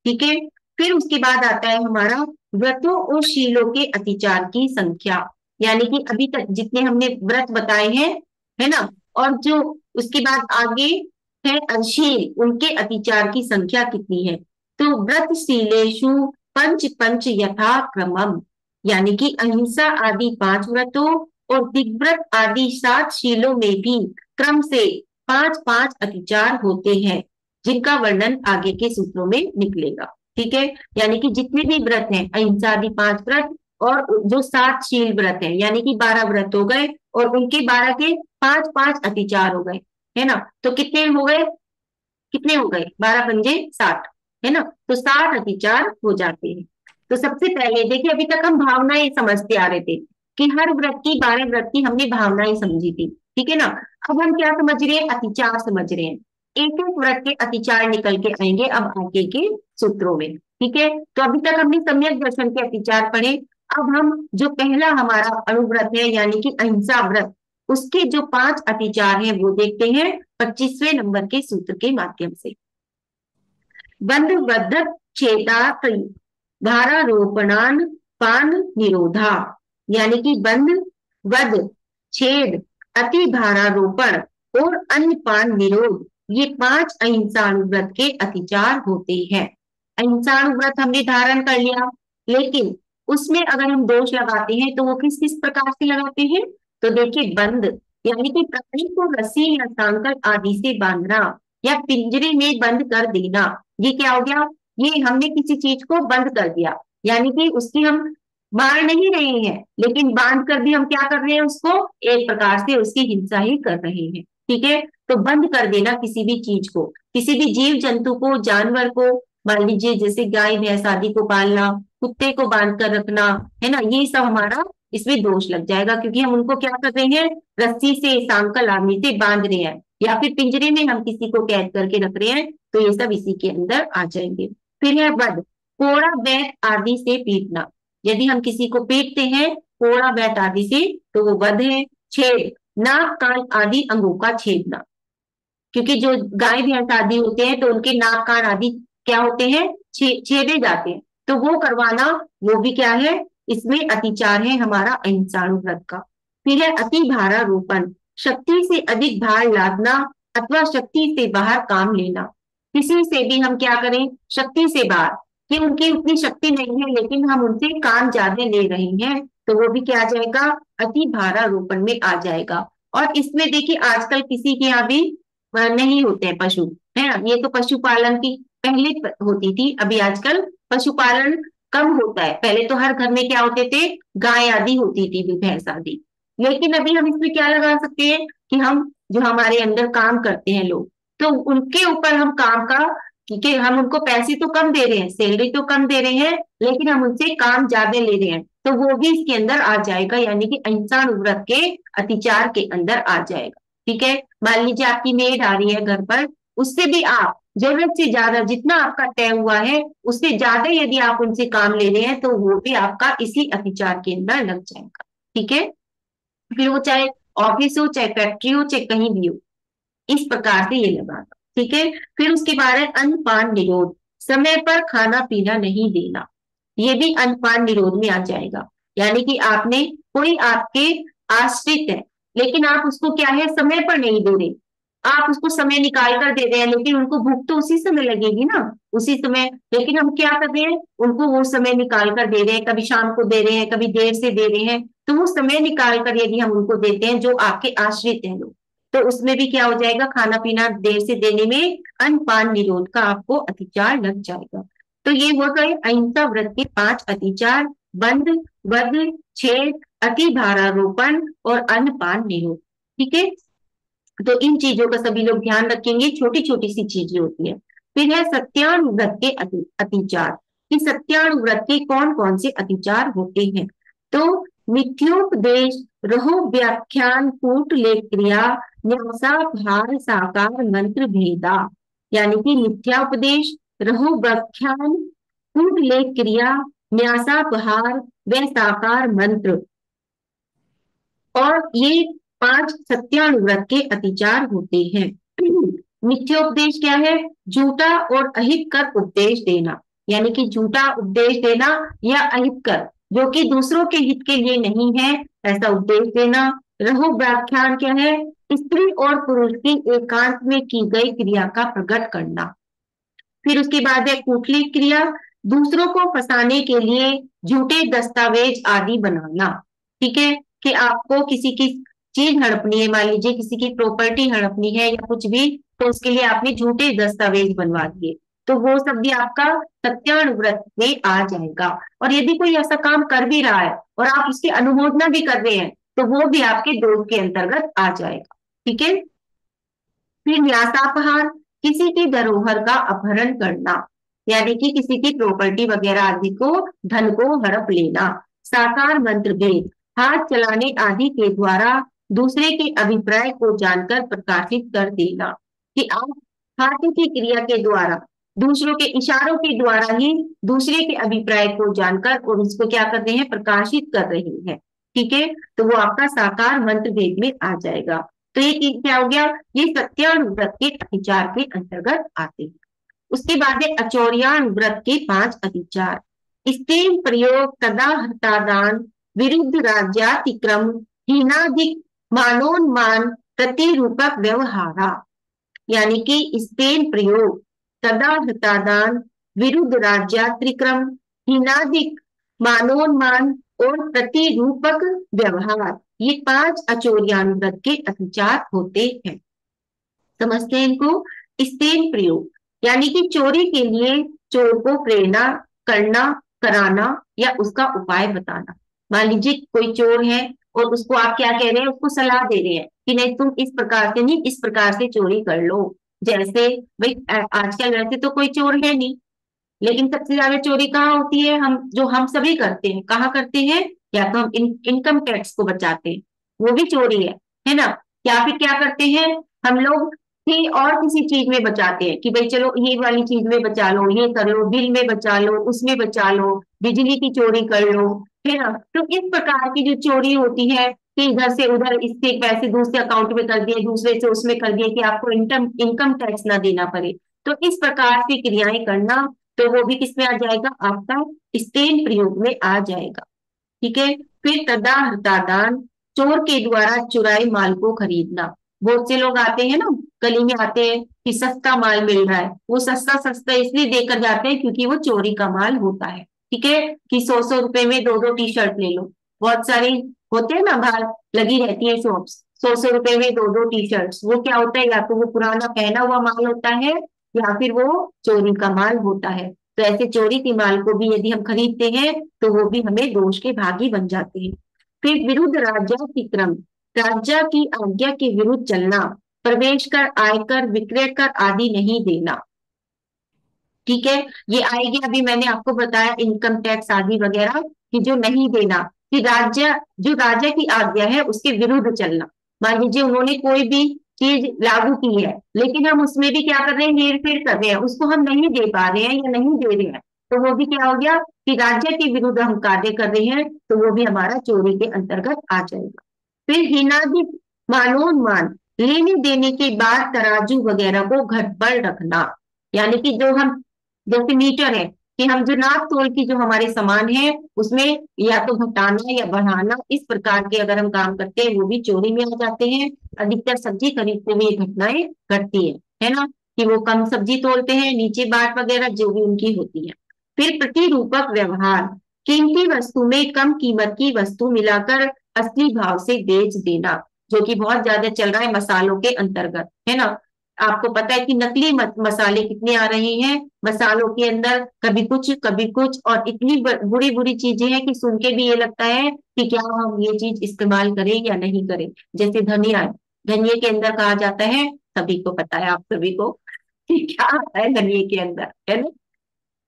ठीक है, फिर उसके बाद आता है हमारा व्रतों और शीलों के अतिचार की संख्या। यानी कि अभी तक जितने हमने व्रत बताए हैं, है ना, और जो उसके बाद आगे है अशील, उनके अतिचार की संख्या कितनी है। तो व्रतशीलेषु पंच पंच यथा क्रमम, यानी कि अहिंसा आदि 5 व्रतों और दिग्व्रत आदि 7 शीलों में भी क्रम से 5-5 अतिचार होते हैं, जिनका वर्णन आगे के सूत्रों में निकलेगा। ठीक है, यानी कि जितने भी व्रत हैं, अहिंसा आदि 5 व्रत और जो 7 शील व्रत है, यानी कि 12 व्रत हो गए और उनके 12 के 5-5 अतिचार हो गए, है ना। तो कितने हो गए, कितने हो गए, 12 पंजे 60, है ना। तो 60 अतिचार हो जाते हैं। तो सबसे पहले देखिए, अभी तक हम भावनाएं समझते आ रहे थे कि हर व्रत की, 12 व्रत की हमने भावनाएं समझी थी, ठीक है ना। अब हम क्या समझ रहे हैं, अतिचार समझ रहे हैं। एक एक व्रत के अतिचार निकल के आएंगे अब आगे के सूत्रों में। ठीक है, तो अभी तक हमने सम्यक दर्शन के अतिचार पढ़े। अब हम जो पहला हमारा अनुव्रत है यानी कि अहिंसा व्रत, उसके जो 5 अतिचार हैं वो देखते हैं 25वें नंबर के सूत्र के माध्यम से। बंध बद्ध छेदा धारारोपणान पान निरोधा, यानी कि बंध, वध, छेद, अति धारारोपण और अन्य पान निरोध, ये 5 अहिंसाणुव्रत के अतिचार होते हैं। अहिंसाणुव्रत हमने धारण कर लिया, लेकिन उसमें अगर हम दोष लगाते हैं तो वो किस किस प्रकार से लगाते हैं। तो देखिए, बंद यानी कि प्राणी को रस्सी या सांकल आदि से बांधना या पिंजरे में बंद कर देना, ये क्या हो गया, ये हमने किसी चीज को बंद कर दिया, यानी कि उसकी हम मार नहीं रहे हैं, लेकिन बांध कर भी हम क्या कर रहे हैं, उसको एक प्रकार से उसकी हिंसा ही कर रहे हैं। ठीक है, तो बंद कर देना किसी भी चीज को, किसी भी जीव जंतु को, जानवर को, मान लीजिए जैसे गाय भैंस आदि को पालना, कुत्ते को बांध कर रखना, है ना, ये सब हमारा इसमें दोष लग जाएगा, क्योंकि हम उनको क्या कर रहे हैं, रस्सी से, सांकल आदि से बांध रहे हैं, या फिर पिंजरे में हम किसी को कैद करके रख रहे हैं, तो ये सब इसी के अंदर आ जाएंगे। फिर है वध, कोड़ा बैत आदि से पीटना। यदि हम किसी को पीटते हैं कोड़ा बैत आदि से, तो वो वध है। छेद, नाक कान आदि अंगों का छेदना, क्योंकि जो गाय भैंस आदि होते हैं तो उनके नाक कान आदि क्या होते हैं, छेदे जाते हैं, तो वो करवाना, वो भी क्या है, इसमें अतिचार है हमारा अहिंसाणु व्रत का। फिर है अति भारारोपण, शक्ति से अधिक भार लादना अथवा शक्ति से बाहर काम लेना। किसी से भी हम क्या करें, शक्ति से बाहर, कि उनकी उतनी शक्ति नहीं है लेकिन हम उनसे काम ज्यादा ले रहे हैं, तो वो भी क्या आ जाएगा, अति भारारोपण में आ जाएगा। और इसमें देखिए आजकल किसी के यहाँ भी नहीं होते हैं पशु, है ना, ये तो पशुपालन की पहले होती थी, अभी आजकल पशुपालन कम होता है। पहले तो हर घर में क्या होते थे, गाय आदि होती थी, भी भैंस आदि। लेकिन अभी हम इसमें क्या लगा सकते हैं कि हम जो हमारे अंदर काम करते हैं लोग, तो उनके ऊपर हम काम का, क्योंकि हम उनको पैसे तो कम दे रहे हैं, सैलरी तो कम दे रहे हैं, लेकिन हम उनसे काम ज्यादा ले रहे हैं, तो वो भी इसके अंदर आ जाएगा, यानी कि अहिंसा व्रत के अतिचार के अंदर आ जाएगा। ठीक है, मान लीजिए आपकी मेड आ रही है घर पर, उससे भी आप जरूरत से ज्यादा, जितना आपका तय हुआ है उससे ज्यादा यदि आप उनसे काम ले रहे हैं, तो वो भी आपका इसी अतिचार के अंदर लग जाएगा। ठीक है, फिर वो चाहे ऑफिस हो, चाहे फैक्ट्री हो, चाहे कहीं भी हो, इस प्रकार से ये लगा। ठीक है, फिर उसके बाद है अन्नपान निरोध, समय पर खाना पीना नहीं देना, ये भी अन्नपान निरोध में आ जाएगा। यानी कि आपने, कोई आपके आश्रित है, लेकिन आप उसको क्या है, समय पर नहीं दे रहे, आप उसको समय निकाल कर दे रहे हैं, लेकिन उनको भूख तो उसी समय लगेगी ना, उसी समय, लेकिन हम क्या कर रहे हैं, उनको वो समय निकाल कर दे रहे हैं, कभी शाम को दे रहे हैं, कभी देर से दे रहे हैं, तो वो समय निकाल कर यदि हम उनको देते हैं जो आपके आश्रित हैं लोग, तो उसमें भी क्या हो जाएगा, खाना पीना देर से देने में अन्नपान निरोध का आपको अतिचार लग जाएगा। तो ये हो गए अहिंसा व्रत के 5 अतिचार, बंध, वध, छेद, अति भारारोपण और अन्नपान निरोध। ठीक है, तो इन चीजों का सभी लोग ध्यान रखेंगे, छोटी छोटी सी चीजें होती है। फिर है सत्यानुव्रत के अतिचार, कि सत्यानुव्रत के कौन कौन से अतिचार होते हैं। तो मिथ्योपदेश, रहो व्याख्यान, कूट लेख क्रिया, न्यासा भार साकार मंत्र भेदा। यानी कि मिथ्यापदेश, रहो व्याख्यान, कूट लेख क्रिया, न्यासा भार व साकार मंत्र, और ये 5 सत्यानुव्रत के अतिचार होते हैं। मिथ्योपदेश क्या है, झूठा और अहित कर उपदेश देना, यानी कि झूठा उपदेश देना या अहित कर, जो कि दूसरों के हित के लिए नहीं है, ऐसा उपदेश देना। रहो व्याख्यान क्या है, स्त्री और पुरुष की एकांत में की गई क्रिया का प्रकट करना। फिर उसके बाद है कूटली क्रिया, दूसरों को फंसाने के लिए झूठे दस्तावेज आदि बनाना। ठीक है, कि आपको किसी की चीज हड़पनी है, मान लीजिए किसी की प्रॉपर्टी हड़पनी है या कुछ भी, तो उसके लिए आपने झूठे दस्तावेज बनवा दिए, तो वो सब भी आपका सत्यानुव्रत में आ जाएगा। और यदि कोई ऐसा काम कर भी रहा है और आप उसकी अनुमोदना भी कर रहे हैं, तो वो भी आपके दोष के अंतर्गत आ जाएगा। ठीक है, फिर न्यासापहार, किसी की धरोहर का अपहरण करना, यानी कि किसी की प्रॉपर्टी वगैरह आदि को, धन को हड़प लेना। साकार मंत्र भेद, हाथ चलाने आदि के द्वारा दूसरे के अभिप्राय को जानकर प्रकाशित कर देना, कि आप हाथ की क्रिया के द्वारा, दूसरों के इशारों के द्वारा ही दूसरे के अभिप्राय को जानकर और उसको क्या कर रहे हैं, प्रकाशित कर रहे हैं। ठीक है, तो वो आपका साकार मंत्र भेद में आ जाएगा। तो ये क्या हो गया, ये सत्यानुव्रत के अतिचार के अंतर्गत आते हैं। उसके बाद है अचौरियान व्रत के 5 अतिचार। स्त्रीण प्रयोग, तदा हतादान, विरुद्ध राज्यातिक्रम, हीनाधिक, मानोन्मान, प्रतिरूपक व्यवहारा। यानी कि स्तेन प्रयोग, तदा हतादान, विरुद्ध राज्यातिक्रम, हीनाधिक, मानोन्मान और प्रतिरूपक व्यवहार, ये 5 अचौरियान व्रत के अतिचार होते हैं। समझते हैं इनको। स्तेन प्रयोग, यानी कि चोरी के लिए चोर को प्रेरणा करना, कराना या उसका उपाय बताना। मान लीजिए कोई चोर है और उसको आप क्या कह रहे हैं, उसको सलाह दे रहे हैं कि नहीं तुम इस प्रकार से नहीं, इस प्रकार से चोरी कर लो। जैसे भाई आजकल वैसे तो कोई चोर है नहीं, लेकिन सबसे ज्यादा चोरी कहाँ होती है, हम जो हम सभी करते हैं, कहाँ करते हैं, या तो हम इनकम टैक्स को बचाते हैं, वो भी चोरी है ना। या फिर क्या करते हैं हम लोग कि और किसी चीज में बचाते हैं कि भाई चलो ये वाली चीज में बचा लो, ये कर लो, बिल में बचा लो, उसमें बचा लो, बिजली की चोरी कर लो, है ना। तो इस प्रकार की जो चोरी होती है कि इधर से उधर इसके पैसे दूसरे अकाउंट में कर दिए, दूसरे से उसमें कर दिए कि आपको इनकम इनकम टैक्स ना देना पड़े। तो इस प्रकार से क्रियाएं करना, तो वो भी किसमें आ जाएगा, आपका स्टेन प्रयोग में आ जाएगा। ठीक है। फिर तदा हृतादान, चोर के द्वारा चुराए माल को खरीदना। बहुत से लोग आते हैं ना, गली में आते हैं कि सस्ता माल मिल रहा है, वो सस्ता सस्ता इसलिए देकर जाते हैं क्योंकि वो चोरी का माल होता है। ठीक है, कि 100 100 रुपए में दो दो टी शर्ट ले लो, बहुत सारी होते हैं ना बाहर, लगी रहती है शॉप्स, 100 100 रुपए में दो दो टी शर्ट्स, वो क्या होता है, या तो वो पुराना पहना हुआ माल होता है या फिर वो चोरी का माल होता है। तो ऐसे चोरी के माल को भी यदि हम खरीदते हैं तो वो भी हमें दोष के भागी बन जाते हैं। फिर विरुद्ध राज्यातिक्रम, राज्य की आज्ञा के विरुद्ध चलना, प्रवेश कर, आयकर, विक्रय कर आदि नहीं देना। ठीक है, ये आएगी, अभी मैंने आपको बताया इनकम टैक्स आदि वगैरह कि जो नहीं देना, कि राज्य जो राज्य की आज्ञा है उसके विरुद्ध चलना। मान लीजिए उन्होंने कोई भी चीज लागू की है लेकिन हम उसमें भी क्या कर रहे हैं, हेर फेर कर रहे हैं, उसको हम नहीं दे पा रहे हैं या नहीं दे रहे हैं, तो वो भी क्या हो गया कि राज्य के विरुद्ध हम कार्य कर रहे हैं, तो वो भी हमारा चोरी के अंतर्गत आ जाएगा। फिर हीनादि मानोन्मान, लेने देने के बाद तराजू वगैरह को घर पर रखना, यानी कि जो हम जैसे मीटर है कि हम जो नाप तोल की जो हमारे सामान है उसमें या तो घटाना या बढ़ाना, इस प्रकार के अगर हम काम करते हैं वो भी चोरी में आ जाते हैं। अधिकतर सब्जी खरीदते हुए ये घटनाएं घटती है ना, कि वो कम सब्जी तोलते हैं, नीचे बाट वगैरह जो भी उनकी होती है। फिर प्रतिरूपक व्यवहार, कीमती वस्तु में कम कीमत की वस्तु मिलाकर असली भाव से बेच देना, जो कि बहुत ज्यादा चल रहा है मसालों के अंतर्गत, है ना। आपको पता है कि नकली मसाले कितने आ रहे हैं मसालों के अंदर, कभी कुछ, और इतनी बुरी बुरी चीजें हैं कि सुन के भी ये लगता है कि क्या हम ये चीज इस्तेमाल करें या नहीं करें। जैसे धनिया, धनिया के अंदर कहा जाता है, सभी को पता है, आप सभी को कि क्या आता है धनिया के अंदर, है ना।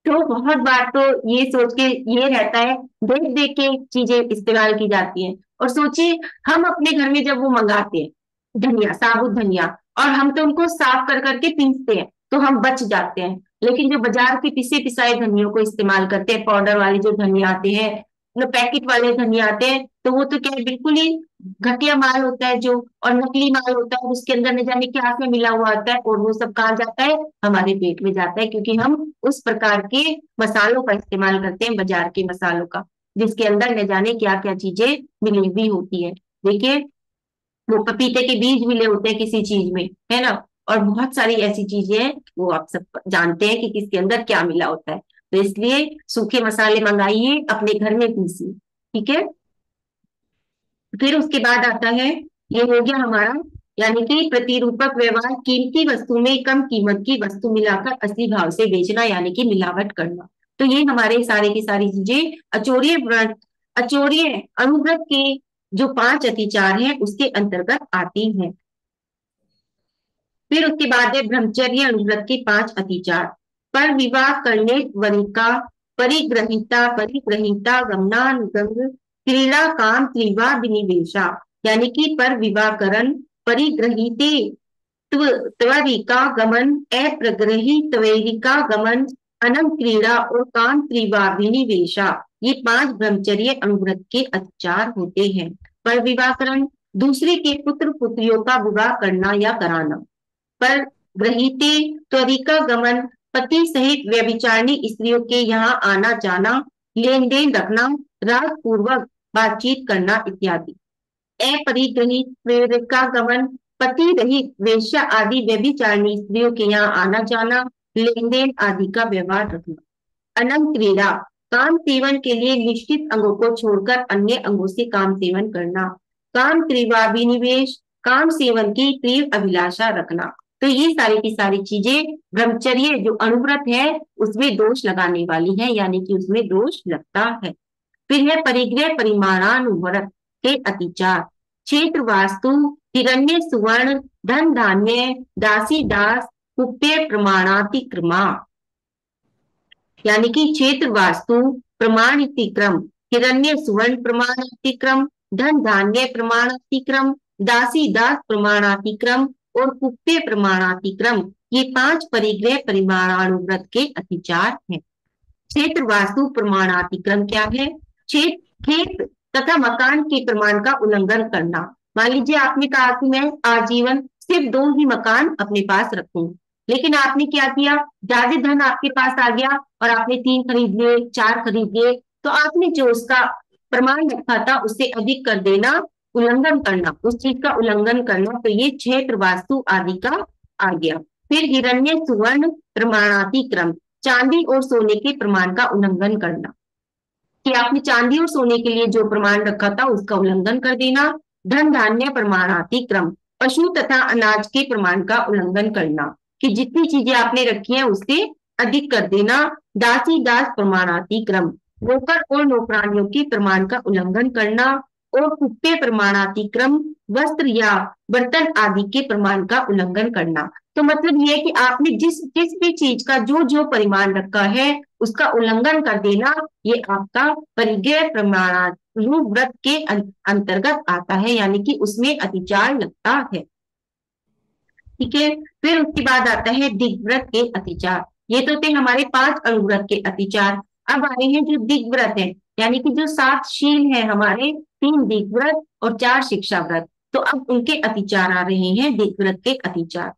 तो बहुत बार तो ये सोच के ये रहता है, देख देख के चीजें इस्तेमाल की जाती हैं। और सोचिए हम अपने घर में जब वो मंगाते हैं धनिया, साबुत धनिया, और हम तो उनको साफ कर करके पीसते हैं तो हम बच जाते हैं, लेकिन जो बाजार के पिसे पिसाए धनियों को इस्तेमाल करते हैं, पाउडर वाले जो धनिया आते हैं, जो पैकेट वाले धनिया आते हैं, तो वो तो क्या है, बिल्कुल ही घटिया माल होता है जो, और नकली माल होता है, उसके अंदर न जाने क्या क्या मिला हुआ होता है, और वो सब कहाँ जाता है, हमारे पेट में जाता है, क्योंकि हम उस प्रकार के मसालों का इस्तेमाल करते हैं, बाजार के मसालों का, जिसके अंदर न जाने क्या क्या चीजें मिली हुई होती है। देखिए वो पपीते के बीज मिले होते हैं किसी चीज में, है ना, और बहुत सारी ऐसी चीजें हैं, वो आप सब जानते हैं कि किसके अंदर क्या मिला होता है। तो इसलिए सूखे मसाले मंगाइए, अपने घर में पीसिए। ठीक है। फिर उसके बाद आता है, ये हो गया हमारा, यानी कि प्रतिरूपक व्यवहार, कीमती वस्तु में कम कीमत की वस्तु मिलाकर असली भाव से बेचना, यानी कि मिलावट करना। तो ये हमारे सारे की सारी चीजें अचोरिय व्रत, अचोरिय अनुव्रत के जो 5 अतिचार हैं उसके अंतर्गत आती हैं। फिर उसके बाद है ब्रह्मचर्य अनुव्रत के 5 अतिचार। पर विवाह करने वरिका, परिग्रहिता, परिग्रहिता गमनानुगंग, क्रीड़ा काम त्रिवा विनिवेशा, यानी कि पर विवाहकरण, परिग्रहिते त्वरिका गमन, अप्रग्रही त्वरिका गमन, अनम क्रीड़ा और काम त्रिवा विनिवेशा, ये 5 ब्रह्मचर्य अनुव्रत के अतिचार होते हैं। पर विवाहकरण, दूसरे के पुत्र पुत्रियों का विवाह करना या कराना। पर ग्रहीते त्वरिका गमन, पति सहित व्यभिचारिणी स्त्रियों के यहाँ आना जाना, लेन देन रखना, राग पूर्वक बातचीत करना इत्यादि। अपरिग्रहित त्वरिका गमन, पति रहित वेश्या आदि व्यभिचारिणी स्त्रियों के यहाँ आना जाना, लेन देन आदि का व्यवहार रखना। अनंग क्रीड़ा, काम सेवन के लिए निश्चित अंगों को छोड़कर अन्य अंगों से काम सेवन करना। काम त्रिवा विनिवेश, काम सेवन की तीव्र अभिलाषा रखना। तो ये सारी की सारी चीजें ब्रह्मचर्य जो अनुव्रत है उसमें दोष लगाने वाली है, यानी कि उसमें दोष लगता है। फिर है परिग्रह परिमाणानुव्रत के अतिचार। क्षेत्र वास्तु, हिरण्य सुवर्ण, धन धान्य, दासी दास, कुप्य प्रमाणातिक्रमा, यानी कि क्षेत्र वास्तु प्रमाण अतिक्रम, हिरण्य सुवर्ण प्रमाणातिक्रम, धन धान्य प्रमाणातिक्रम, दासी दास प्रमाणातिक्रम और कुप्य प्रमाणातिक्रम, ये 5 परिग्रह परिमाणानुव्रत के अतिचार हैं। क्षेत्र वास्तु प्रमाणातिक्रम क्या है? क्षेत्र खेत तथा मकान के प्रमाण का उल्लंघन करना। मान लीजिए आपने कहा कि मैं आजीवन सिर्फ 2 ही मकान अपने पास रखूं, लेकिन आपने क्या किया, ज्यादा धन आपके पास आ गया और आपने 3 खरीद लिए, 4 खरीद लिए, तो आपने जो उसका प्रमाण रखा था उससे अधिक कर देना, उल्लंघन करना, उस चीज का उल्लंघन करना, तो ये क्षेत्र वास्तु आदि का आ गया। फिर हिरण्य सुवर्ण प्रमाणातिक्रम, चांदी और सोने के प्रमाण का उल्लंघन करना, कि आपने चांदी और सोने के लिए जो प्रमाण रखा था उसका उल्लंघन कर देना। धन धान्य प्रमाणातिक्रम, पशु तथा अनाज के प्रमाण का उल्लंघन करना, कि जितनी चीजें आपने रखी हैं उससे अधिक कर देना। दासी दास प्रमाणातिक्रम, नौकर और नौकरानियों के प्रमाण का उल्लंघन करना। और कुप्य प्रमाणातिक्रम, वस्त्र या बर्तन आदि के प्रमाण का उल्लंघन करना। तो मतलब ये है कि आपने जिस जिस भी चीज का जो जो परिमाण रखा है उसका उल्लंघन कर देना, ये आपका परिग्रह प्रमाणानुव्रत के अंतर्गत आता है, यानी कि उसमें अतिचार लगता है। ठीक है, फिर उसके बाद आता है दिग्व्रत के अतिचार। ये तो थे हमारे 5 अनुव्रत के अतिचार। अब आए हैं जो दिग्व्रत है, यानी कि जो 7 शील है हमारे, 3 दिग्व्रत और 4 शिक्षा व्रत। तो अब उनके अतिचार आ रहे हैं, दिग्व्रत के अतिचार।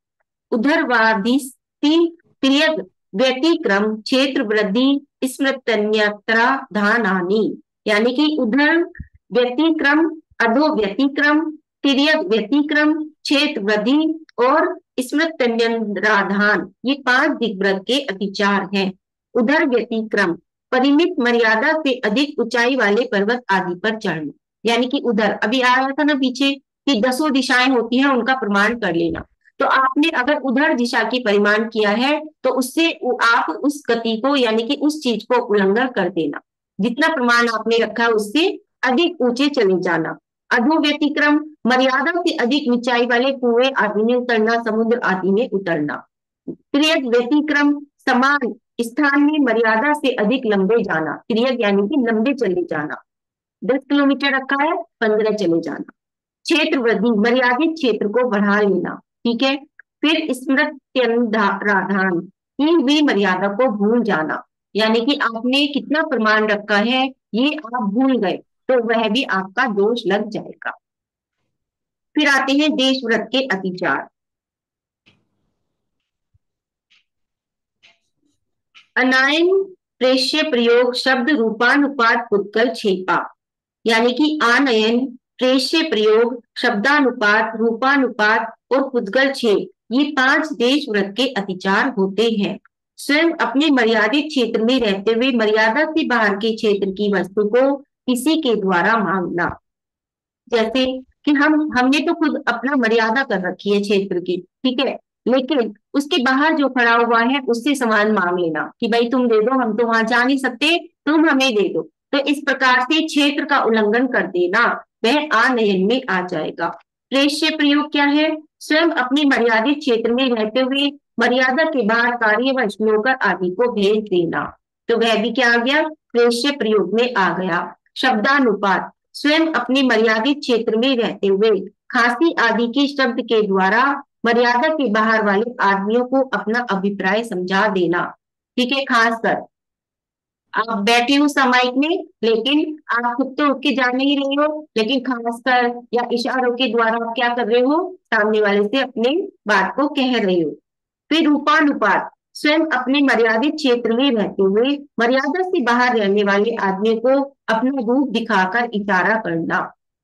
उधरवादिस्ति तिर्यक व्यतिक्रम, क्षेत्र वृद्धि, स्मृतन्यत्रा धानानि, यानी कि उधर व्यतिक्रम, अधो व्यतिक्रम, तिर्यक व्यतिक्रम, क्षेत्र वृद्धि और स्मृतन्यराधान, ये 5 दिग्व्रत के अतिचार हैं। उधर व्यतिक्रम, परिमित मर्यादा से अधिक ऊंचाई वाले पर्वत आदि पर चढ़ना, यानी कि उधर अभी आया था ना पीछे कि 10 दिशाएं होती हैं, उनका प्रमाण कर लेना। तो आपने अगर उधर दिशा की परिमाण किया है तो उससे आप उस गति को, यानी कि उस चीज को उल्लंघन कर देना, जितना प्रमाण आपने रखा है उससे अधिक ऊंचे चले जाना। अधो व्यतिक्रम, मर्यादा से अधिक ऊंचाई वाले कुएं आदि में उतरना, समुद्र आदि में उतरना। तिर्यक व्यतिक्रम, समान स्थान में मर्यादा से अधिक लंबे जाना, तिर्यक यानी कि लंबे चले जाना, 10 किलोमीटर रखा है 15 चले जाना। क्षेत्र वृद्धि, मर्यादित क्षेत्र को बढ़ा लेना। ठीक है, फिर स्मृत्यनुराधान, की हुई मर्यादा को भूल जाना, यानी कि आपने कितना प्रमाण रखा है ये आप भूल गए तो वह भी आपका दोष लग जाएगा। फिर आते हैं देशव्रत के अतिचार। अनायन प्रेष्य प्रयोग शब्द रूपानुपात पुद्गल छेपा, यानी कि आनयन, प्रेष्य प्रयोग, शब्दानुपात, रूपानुपात और पुद्गल छेद, ये 5 देशव्रत के अतिचार होते हैं। स्वयं अपने मर्यादित क्षेत्र में रहते हुए मर्यादा से बाहर के क्षेत्र की वस्तु को किसी के द्वारा मांगना, जैसे कि हमने तो खुद अपना मर्यादा कर रखी है क्षेत्र की, ठीक है, लेकिन उसके बाहर जो खड़ा हुआ है उससे सामान मांग लेना कि भाई तुम दे दो, हम तो वहां जा नहीं सकते, तुम हमें दे दो। तो इस प्रकार से क्षेत्र का उल्लंघन कर देना, वह आनयन में आ जाएगा। प्रेष्य प्रयोग क्या है? स्वयं अपनी मर्यादित क्षेत्र में रहते हुए मर्यादा के बाहर कार्य व नौकर आदि को भेज देना, तो वह भी क्या आ गया? प्रेष्य प्रयोग में आ गया। शब्दानुपात, स्वयं अपनी मर्यादित क्षेत्र में रहते हुए खांसी आदि के शब्द के द्वारा मर्यादा के बाहर वाले आदमियों को अपना अभिप्राय समझा देना। ठीक है, खासकर आप बैठे हो सामायिक में, लेकिन आप खुद तो उठ के जा नहीं रहे हो, लेकिन खासकर या इशारों के द्वारा आप क्या कर रहे हो? सामने वाले से अपने बात को कह रहे हो। फिर रूपानुपात, स्वयं अपने मर्यादित क्षेत्र में रहते हुए मर्यादा से बाहर रहने वाले आदमी को अपना रूप दिखाकर इशारा करना,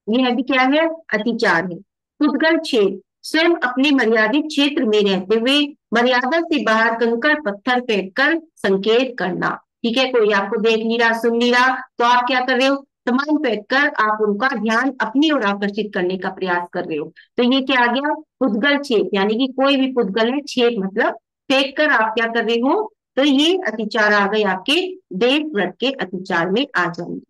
यह भी क्या है? अतिचार है। पुद्गल छेद, स्वयं अपने मर्यादित क्षेत्र में रहते हुए मर्यादा से बाहर कंकड़ पत्थर फेंक कर संकेत करना। ठीक है, कोई आपको देख नहीं रहा, सुन नहीं रहा, तो आप क्या कर रहे हो? सामान फेंक कर आप उनका ध्यान अपनी ओर आकर्षित करने का प्रयास कर रहे हो। तो ये क्या आ गया, पुद्गल छेप, यानी कि कोई भी पुद्गल है, छेप मतलब फेंक कर आप क्या कर रहे हो। तो ये अतिचार आ गए आपके देश व्रत के अतिचार में आ जाएंगे।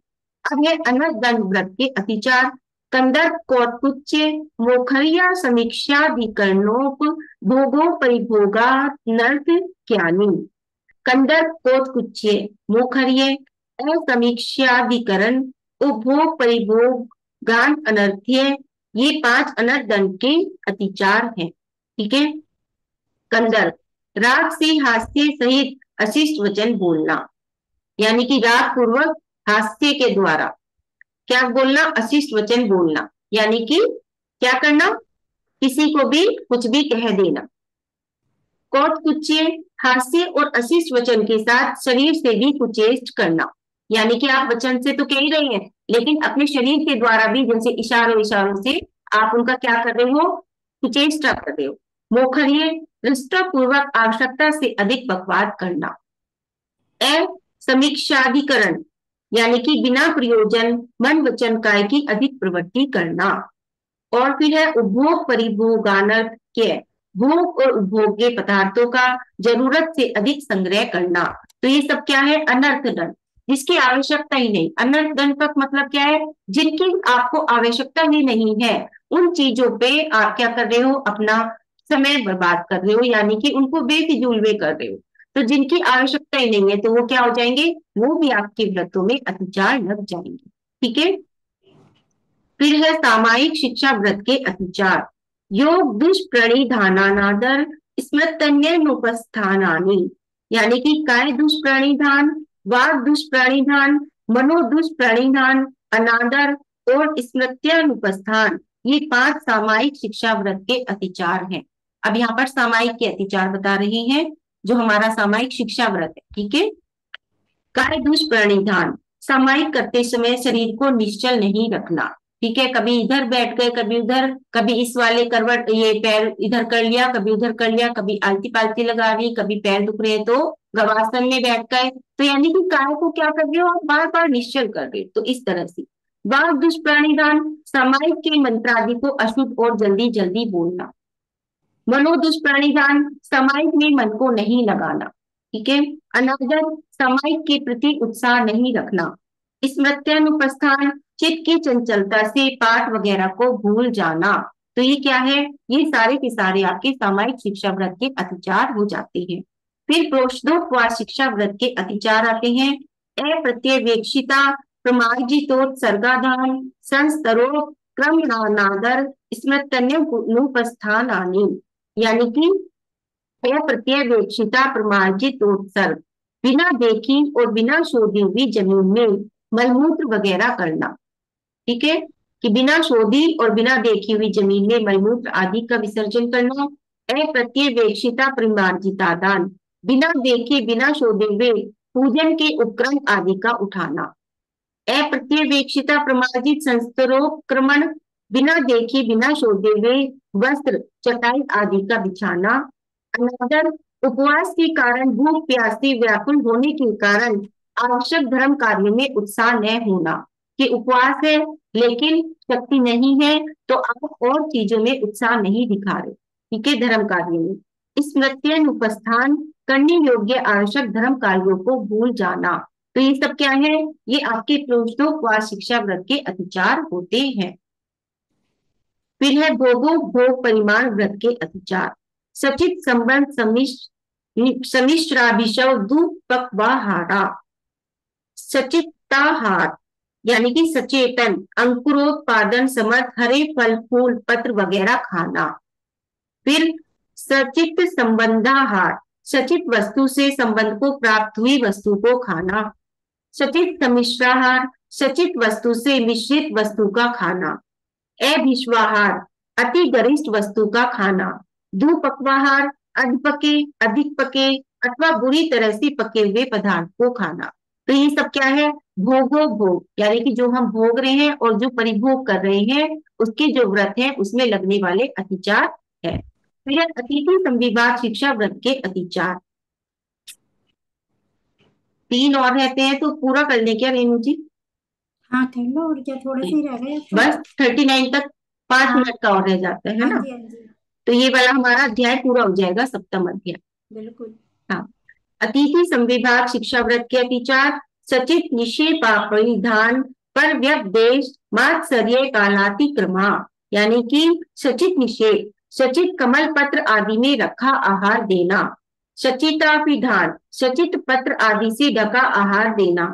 अब है अनर्थ दंड व्रत के अतिचार। कंदर्प कौत्कुच्च मोखरिया समीक्षाधिकरणोप भोगो परिभोगा नर्थ ज्ञानी। कंदर्प कोत्कुच्च मोखर्य असमीक्षाधिकरण उपभोग परिभोग गान अनर्थ्य, ये 5 अनर्थ दंड के अतिचार हैं। ठीक है। कंदर्प, राग से हास्य सहित अशिष्ट वचन बोलना, यानी कि राग पूर्वक हास्य के द्वारा क्या बोलना, अशिष्ट वचन बोलना, यानी कि क्या करना, किसी को भी कुछ भी कह देना। कौत्कुच्य, हास्य और अशिष्ट वचन के साथ शरीर से भी कुचेष्ट करना, यानी कि आप वचन से तो कह ही रहे हैं लेकिन अपने शरीर के द्वारा भी जैसे इशारों इशारों से आप उनका क्या कर रहे हो, कुचेष्टा कर रहे हो। मोखर्य, दृष्टापूर्वक आवश्यकता से अधिक बकवाद करना। समीक्षाधिकरण, यानी कि बिना प्रयोजन मन वचन काय की अधिक प्रवृत्ति करना। और फिर है उपभोग परिभोगानर्थ के, भोग और उपभोग के पदार्थों का जरूरत से अधिक संग्रह करना। तो ये सब क्या है, अनर्थ दंड, जिसकी आवश्यकता ही नहीं। अनर्थ दंड का मतलब क्या है, जिनकी आपको आवश्यकता ही नहीं है उन चीजों पे आप क्या कर रहे हो, अपना समय बर्बाद कर रहे हो, यानी कि उनको बेफिजूल में कर रहे हो। तो जिनकी आवश्यकता ही नहीं है तो वो क्या हो जाएंगे, वो भी आपके व्रतों में अतिचार लग जाएंगे। ठीक है। फिर है सामायिक शिक्षा व्रत के अतिचार। योग दुष्प्रणिधानानादर स्मृतन्योपस्थानानि, यानी कि काय दुष्प्रणिधान, वाग दुष्प्रणिधान, मनो दुष्प्रणिधान, अनादर और स्मृत्यानुपस्थान, ये 5 सामायिक शिक्षा व्रत के अतिचार हैं। अब यहाँ पर सामायिक के अतिचार बता रहे हैं जो हमारा सामायिक शिक्षा व्रत है। ठीक है। काय दुष्प्रणिधान, सामायिक करते समय शरीर को निश्चल नहीं रखना। ठीक है, कभी इधर बैठ गए कभी उधर, कभी इस वाले करवट ये पैर इधर कर लिया कभी उधर कर लिया, कभी आलती पालती लगा रही, कभी पैर दुख रहे तो गवासन में बैठ गए। तो यानी कि काय को क्या कर रहे हो आप, बार बार निश्चल कर रहे हो। तो इस तरह से वाग दुष्प्राणिधान, सामायिक के मंत्रादि को अशुद्ध और जल्दी जल्दी बोलना। मनो दुष्प्राणिधान, सामायिक में मन को नहीं लगाना। ठीक है। अनादर, सामायिक के प्रति उत्साह नहीं रखना। स्मृत्यानुपस्थान, चित्त की चंचलता से पाठ वगैरह को भूल जाना। तो ये क्या है, ये सारे के सारे आपके सामायिक शिक्षा व्रत के अतिचार हो जाते हैं। फिर प्रोषदोपवास शिक्षा व्रत के अतिचार आते हैं। अप्रत्यवेक्षिता प्रमार्जितोत्सर्गाधान संस्तरो क्रमणानादर स्मृतन्योपस्थानानि, यानी कि अप्रत्यवेक्षिता प्रमार्जितोत्सर्ग, बिना देखी और बिना शोधी हुई जमीन में मलमूत्र वगैरह करना। ठीक है, कि बिना शोधी और बिना देखी हुई जमीन में मलमूत्र आदि का विसर्जन करना। अप्रत्यवेक्षिता परिमार्जिता दान, बिना देखे बिना शोधे हुए पूजन के उपक्रम आदि का उठाना। अप्रत्यवेक्षिता प्रमार्जित संस्तरोक्रमण, बिना देखे बिना शोधे हुए वस्त्र चटाई आदि का बिछाना। अनादर, उपवास के कारण भूख प्यास से व्याकुल होने के कारण आवश्यक धर्म कार्य में उत्साह न होना, कि उपवास है लेकिन शक्ति नहीं है तो आप और चीजों में उत्साह नहीं दिखा रहे। ठीक है, धर्म कार्य में। स्मृत्यनुपस्थान, करने योग्य आवश्यक धर्म कार्यों को भूल जाना। तो ये सब क्या है, ये आपके प्रोषदोपवास शिक्षा व्रत के अतिचार होते हैं। फिर है भोगो भोग परिमाण व्रत के अतिचार। सचित संबंध समिश्राभिषव दुपक्वाहारा, सचिताहार, यानी कि सचेतन अंकुरोत्पादन समर्थ हरे फल फूल पत्र वगैरह खाना। फिर सचित संबंधाहार, सचित वस्तु से संबंध को प्राप्त हुई वस्तु को खाना। सचित सम्मिश्राहार, सचित वस्तु से मिश्रित वस्तु का खाना। अभिश्वाहार, अति गरिष्ठ वस्तु का खाना। दुपक्वाहार, अधपके अधिक पके अथवा बुरी तरह से पके हुए पदार्थ को खाना। तो ये सब क्या है, भोगो भोग, यानी कि जो हम भोग रहे हैं और जो परिभोग कर रहे हैं उसके जो व्रत है उसमें लगने वाले अतिचार है। फिर अतिथि संविभाग शिक्षा व्रत के अतिचार। 3 और रहते हैं तो पूरा कर लें क्या रेणु जी। हाँ कर लो, और क्या, थोड़े से ही रह गए अब तो। बस 39 तक 5 मिनट हाँ का और रह जाता है हाँ ना। जी, हाँ जी। तो ये वाला हमारा अध्याय पूरा हो जाएगा, सप्तम अध्याय। बिल्कुल। हाँ। अतिथि संविभाग शिक्षा व्रत के अतिचार, सचित निषेध परिधान पर व्यपदेश मात्सर्य कालातिक्रमा, यानी कि सचित निषेध, सचित कमल पत्र आदि में रखा आहार देना, सचिताभिधान सचित पत्र आदि से ढका आहार देना,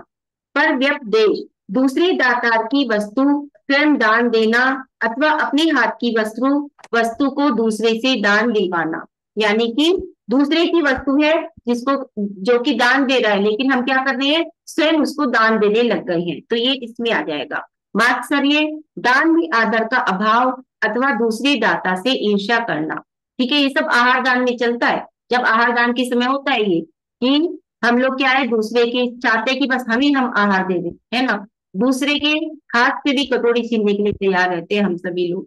पर व्यपदेश दूसरे दातार की वस्तु स्वयं दान देना अथवा अपने हाथ की वस्तु वस्तु को दूसरे से दान दिलवाना, यानी कि दूसरे की वस्तु है जिसको, जो कि दान दे रहा है, लेकिन हम क्या कर रहे हैं, स्वयं उसको दान देने लग गए हैं, तो ये इसमें आ जाएगा। मात्सर्य दान में आदर का अभाव अथवा दूसरे दाता से ईर्ष्या करना। ठीक है, ये सब आहार दान में चलता है। जब आहार दान के समय होता है ये कि हम लोग क्या है, दूसरे के चाहते हैं कि बस हम आहार दे दें, है ना। दूसरे के हाथ से भी कटोरी छीनने के लिए तैयार रहते हैं हम सभी लोग,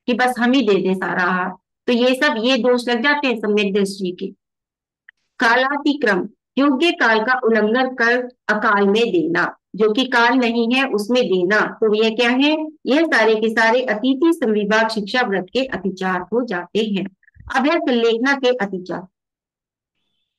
कि बस हम ही दे दें सारा आहार। तो ये सब ये दोष लग जाते हैं सम्यक दृष्टि के। कालातिक्रम योग्य काल का उल्लंघन कर अकाल में देना, जो कि काल नहीं है उसमें देना, तो ये क्या है, ये सारे के सारे अतिथि संविभाग शिक्षा व्रत के अतिचार हो जाते हैं। अब है संलेखना के अतिचार।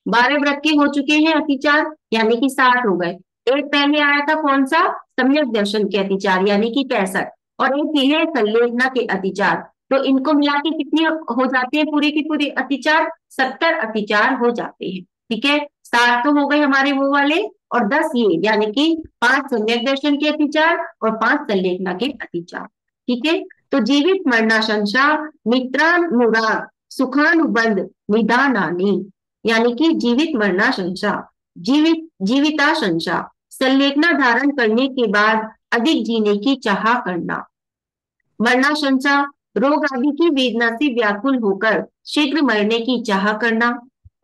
12 व्रत के हो चुके हैं अतिचार, यानी कि 60 हो गए। एक पहले आया था कौन सा, सम्यक दर्शन के अतिचार, यानी कि 65, और एक ये है संलेखना के अतिचार। तो इनको मिला के कितने हो जाते हैं पूरे के पूरे अतिचार, 70 अतिचार हो जाते हैं। ठीक है, 60 तो हो गए हमारे वो वाले, और 10 ये, यानी कि 5 सम्यक दर्शन के अतिचार और 5 संलेखना के अतिचार। ठीक है, तो जीवित मरणाशंसा मित्रानुराग सुखानुबंध निदानानी, यानी कि जीवित मरणाशंसा, जीविताशंसा, संलेखना धारण करने के बाद अधिक जीने की चाह करना, मरणाशंसा रोग आदि की वेदना से व्याकुल होकर शीघ्र मरने की चाह करना,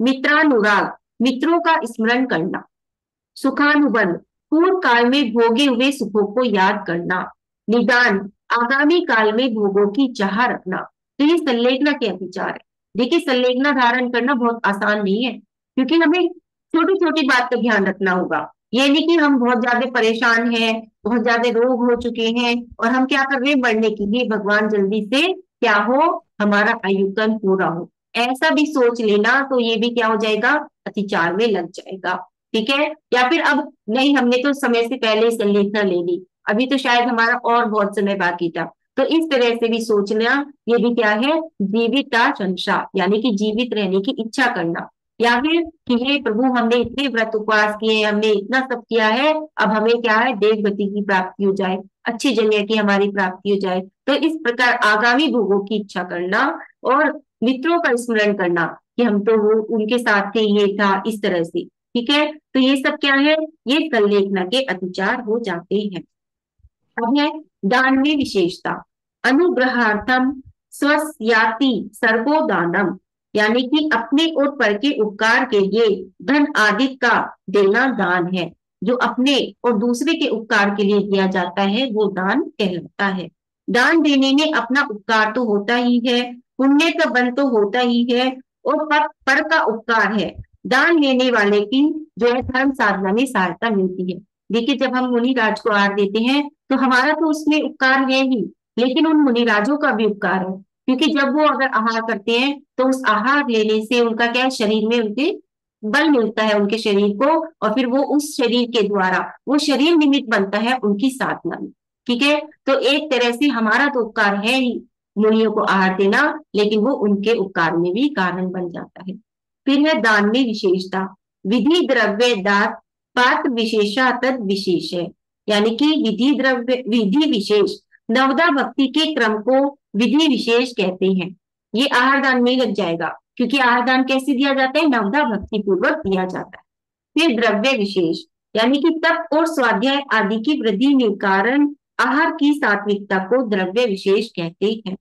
मित्रानुराग मित्रों का स्मरण करना, सुखानुबंध पूर्व काल में भोगे हुए सुखों को याद करना, निदान आगामी काल में भोगों की चाह रखना। तो ये संलेखना के अतिचार है। देखिए, संलेखना धारण करना बहुत आसान नहीं है, क्योंकि हमें छोटी छोटी बात का ध्यान रखना होगा। ये नहीं कि हम बहुत ज्यादा परेशान हैं, बहुत ज्यादा रोग हो चुके हैं और हम क्या कर रहे हैं, बढ़ने के लिए भगवान जल्दी से क्या हो, हमारा आयुकन पूरा हो, ऐसा भी सोच लेना तो ये भी क्या हो जाएगा, अतिचार में लग जाएगा। ठीक है, या फिर अब नहीं, हमने तो समय से पहले ही संलेखना ले ली, अभी तो शायद हमारा और बहुत समय बाकी था, तो इस तरह से भी सोचना, ये भी क्या है, जीविताशंसा, यानी कि जीवित रहने की इच्छा करना। या फिर कि हे प्रभु, हमने इतने व्रत उपवास किए, हमने इतना सब किया है, अब हमें क्या है, देव गति की प्राप्ति हो जाए, अच्छी जगह की हमारी प्राप्ति हो जाए। तो इस प्रकार आगामी भोगों की इच्छा करना और मित्रों का स्मरण करना कि हम तो वो उनके साथ थे, ये था, इस तरह से। ठीक है, तो ये सब क्या है, ये संलेखना के अतिचार हो जाते हैं। अब है दान में विशेषता, अनुग्रहार्थम स्वस्याति सर्वो दानम, यानी कि अपने और पर के उपकार के लिए धन आदि का देना दान है। जो अपने और दूसरे के उपकार के लिए दिया जाता है वो दान कहलाता है। दान देने में अपना उपकार तो होता ही है, पुण्य का बन तो होता ही है, और पर का उपकार है। दान लेने वाले की जो है धर्म साधना में सहायता मिलती है। देखिए, जब हम मुनि राज को आहार देते हैं तो हमारा तो उसमें उपकार है ही, लेकिन उन मुनिराजों का भी उपकार है, क्योंकि जब वो अगर आहार करते हैं तो उस आहार लेने से उनका क्या है, शरीर में उनके बल मिलता है उनके शरीर को, और फिर वो उस शरीर के द्वारा वो शरीर निमित्त बनता है उनकी साधना में। ठीक है, तो एक तरह से हमारा तो उपकार है ही मुनियों को आहार देना, लेकिन वो उनके उपकार में भी कारण बन जाता है। फिर है दान में विशेषता, विधि द्रव्य दात पात्र विशेषा तद विशेष है, यानी कि विधि द्रव्य विधि विशेष, नवदा भक्ति के क्रम को विधि विशेष कहते हैं। ये आहार दान में लग जाएगा, क्योंकि आहार दान कैसे दिया जाता है, नवदा भक्ति पूर्वक दिया जाता है। फिर द्रव्य विशेष, यानी कि तप और स्वाध्याय आदि की वृद्धि में कारण आहार की सात्विकता को द्रव्य विशेष कहते हैं।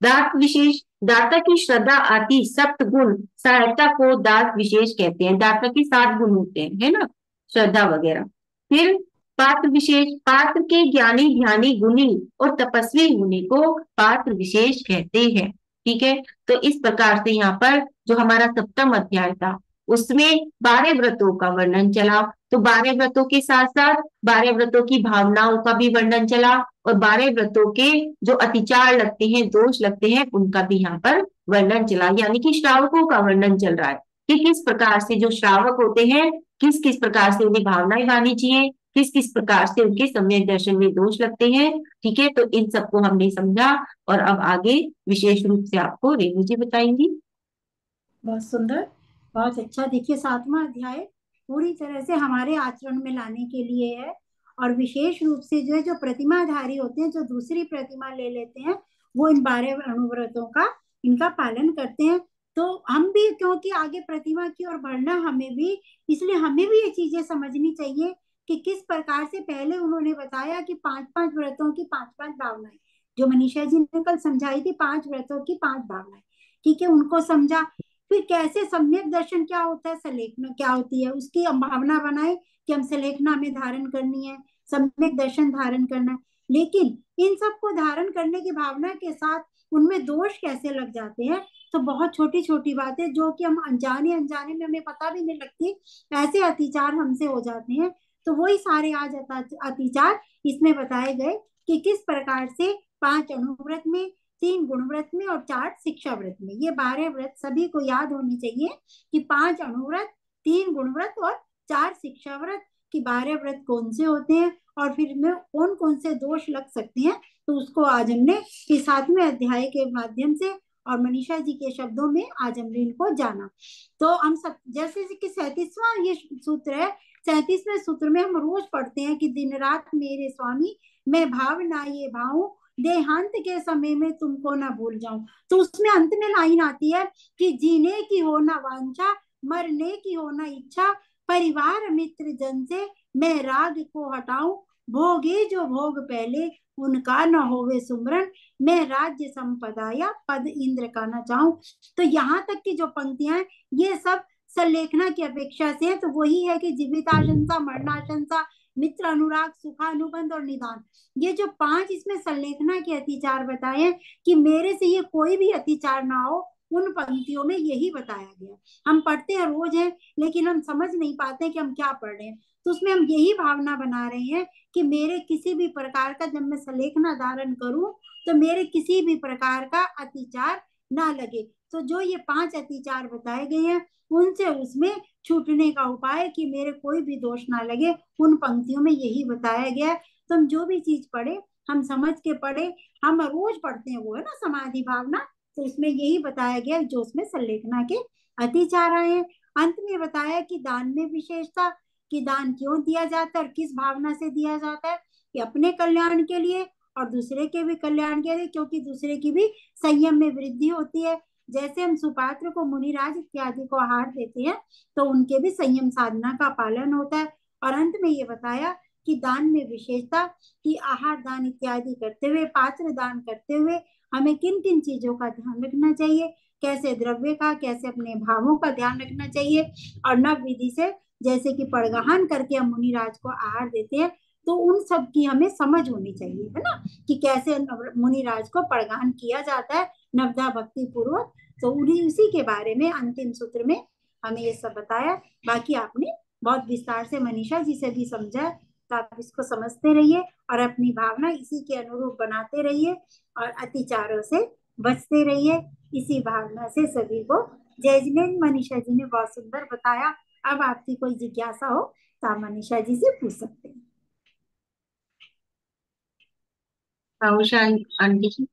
दात विशेष, दाता की श्रद्धा आदि सप्त गुण सहायता को दात विशेष कहते हैं। दाता के 7 गुण होते हैं, है ना, श्रद्धा वगैरह। फिर पात्र विशेष, पात्र के ज्ञानी ध्यानी गुणी और तपस्वी होने को पात्र विशेष कहते हैं। ठीक है, तो इस प्रकार से यहाँ पर जो हमारा सप्तम अध्याय था उसमें 12 व्रतों का वर्णन चला। तो 12 व्रतों के साथ साथ 12 व्रतों की भावनाओं का भी वर्णन चला, और 12 व्रतों के जो अतिचार लगते हैं, दोष लगते हैं, उनका भी यहाँ पर वर्णन चला। यानी कि श्रावकों का वर्णन चल रहा है कि किस प्रकार से जो श्रावक होते हैं, किस किस प्रकार से उन्हें भावनाएं गानी चाहिए, किस किस प्रकार से उनके सम्यक दर्शन में दोष लगते हैं। ठीक है, तो इन सबको हमने समझा, और अब आगे विशेष रूप से आपको रेणु जी बताएंगी। बहुत सुंदर, बहुत अच्छा। देखिए, 7वां अध्याय पूरी तरह से हमारे आचरण में लाने के लिए है। और विशेष रूप से जो है, जो प्रतिमाधारी होते हैं, जो दूसरी प्रतिमा ले लेते हैं, वो इन 12 अनुव्रतों का, इनका पालन करते हैं। तो हम भी, क्योंकि आगे प्रतिमा की ओर बढ़ना हमें भी, इसलिए हमें भी ये चीजें समझनी चाहिए कि किस प्रकार से पहले उन्होंने बताया कि 5 5 व्रतों की 5 5 भावनाएं, जो मनीषा जी ने कल समझाई थी, 5 व्रतों की 5 भावनाएं। ठीक है, उनको समझा। फिर कैसे सम्यक दर्शन क्या होता है, सलेखना क्या होती है, उसकी हम भावना बनाए कि हम सलेखना हमें धारण करनी है, सम्यक दर्शन धारण करना है। लेकिन इन सबको धारण करने की भावना के साथ उनमें दोष कैसे लग जाते हैं, तो बहुत छोटी छोटी बातें जो कि हम अनजाने अनजाने में हमें पता भी नहीं लगती, ऐसे अतिचार हमसे हो जाते हैं। तो वही सारे आज अतिचार इसमें बताए गए कि किस प्रकार से 5 अनुव्रत में, 3 गुणव्रत में और 4 शिक्षा व्रत में, ये 12 व्रत सभी को याद होनी चाहिए कि 5 अनुव्रत, 3 गुणव्रत और 4 शिक्षा व्रत कि 12 व्रत कौन से होते हैं और फिर इनमें कौन कौन से दोष लग सकते हैं। तो उसको आज हमने इस 7वें अध्याय के माध्यम से और मनीषा जी के शब्दों में आज हमने इनको जाना। तो हम सब, जैसे कि 37वां ये सूत्र है, 37वें सूत्र में हम रोज पढ़ते हैं कि दिन रात मेरे स्वामी, मैं भावना ये भाऊं, देहांत के समय में तुमको ना भूल जाऊं। तो उसमें अंत में लाइन आती है कि जीने की हो ना वांछा, मरने की हो ना इच्छा, परिवार मित्र जन से मैं राग को हटाऊं, भोगे जो भोग पहले उनका न होवे सुमरन, मैं राज्य संपदा या पद इंद्र का न चाहूं। तो यहाँ तक की जो पंक्तियां हैं, ये सब सल्लेखना की अपेक्षा से है। तो वही है कि जीविताशंसा, मरणाशंसा, मित्र अनुराग, सुखानुबंध और निदान, ये जो 5 इसमें सल्लेखना के अतिचार बताए हैं कि मेरे से ये कोई भी अतिचार ना हो, उन पंक्तियों में यही बताया गया। हम पढ़ते हैं रोज हैं, लेकिन हम समझ नहीं पाते कि हम क्या पढ़ रहे हैं। तो उसमें हम यही भावना बना रहे हैं कि मेरे किसी भी प्रकार का, जब मैं सलेखना धारण करूं, तो मेरे किसी भी प्रकार का अतिचार ना लगे। तो जो ये 5 अतिचार बताए गए हैं, उनसे उसमें छूटने का उपाय कि मेरे कोई भी दोष ना लगे, उन पंक्तियों में यही बताया गया है। तो हम जो भी चीज पढ़े, हम समझ के पढ़े। हम रोज पढ़ते हैं, वो है ना समाधि भावना, तो उसमें यही बताया गया जो उसमें सल्लेखना के अतिचार आए हैं। अंत में बताया कि दान में विशेषता, कि दान क्यों दिया जाता है और किस भावना से दिया जाता है, कि अपने कल्याण के लिए और दूसरे के भी कल्याण के लिए, क्योंकि दूसरे की भी संयम में वृद्धि होती है। जैसे हम सुपात्र को मुनिराज इत्यादि को आहार देते हैं, तो उनके भी संयम साधना का पालन होता है। और अंत में ये बताया कि दान में विशेषता, कि आहार दान इत्यादि करते हुए, पात्र दान करते हुए हमें किन किन चीजों का ध्यान रखना चाहिए, कैसे द्रव्य का, कैसे अपने भावों का ध्यान रखना चाहिए। और नव विधि से, जैसे कि पड़गहान करके हम मुनिराज को आहार देते हैं, तो उन सब की हमें समझ होनी चाहिए, है ना, कि कैसे मुनिराज को पड़गहान किया जाता है नवदा भक्ति पूर्वक। तो उन्हीं उसी के बारे में अंतिम सूत्र में हमें ये सब बताया। बाकी आपने बहुत विस्तार से मनीषा जी से भी समझा, तो आप इसको समझते रहिए और अपनी भावना इसी के अनुरूप बनाते रहिए और अतिचारों से बचते रहिए। इसी भावना से सभी को जय जिनेन्द्र। मनीषा जी ने बहुत सुंदर बताया। अब आपकी कोई जिज्ञासा हो तो आप मनीषा जी से पूछ सकते हैं। हाँ, उषा आंटी जी।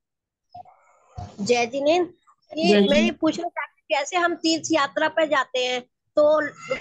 जय जिनेन्द्र। ये जय मैं जी। ये पूछना चाहती हूँ, कैसे हम तीर्थ यात्रा पर जाते हैं तो कुछ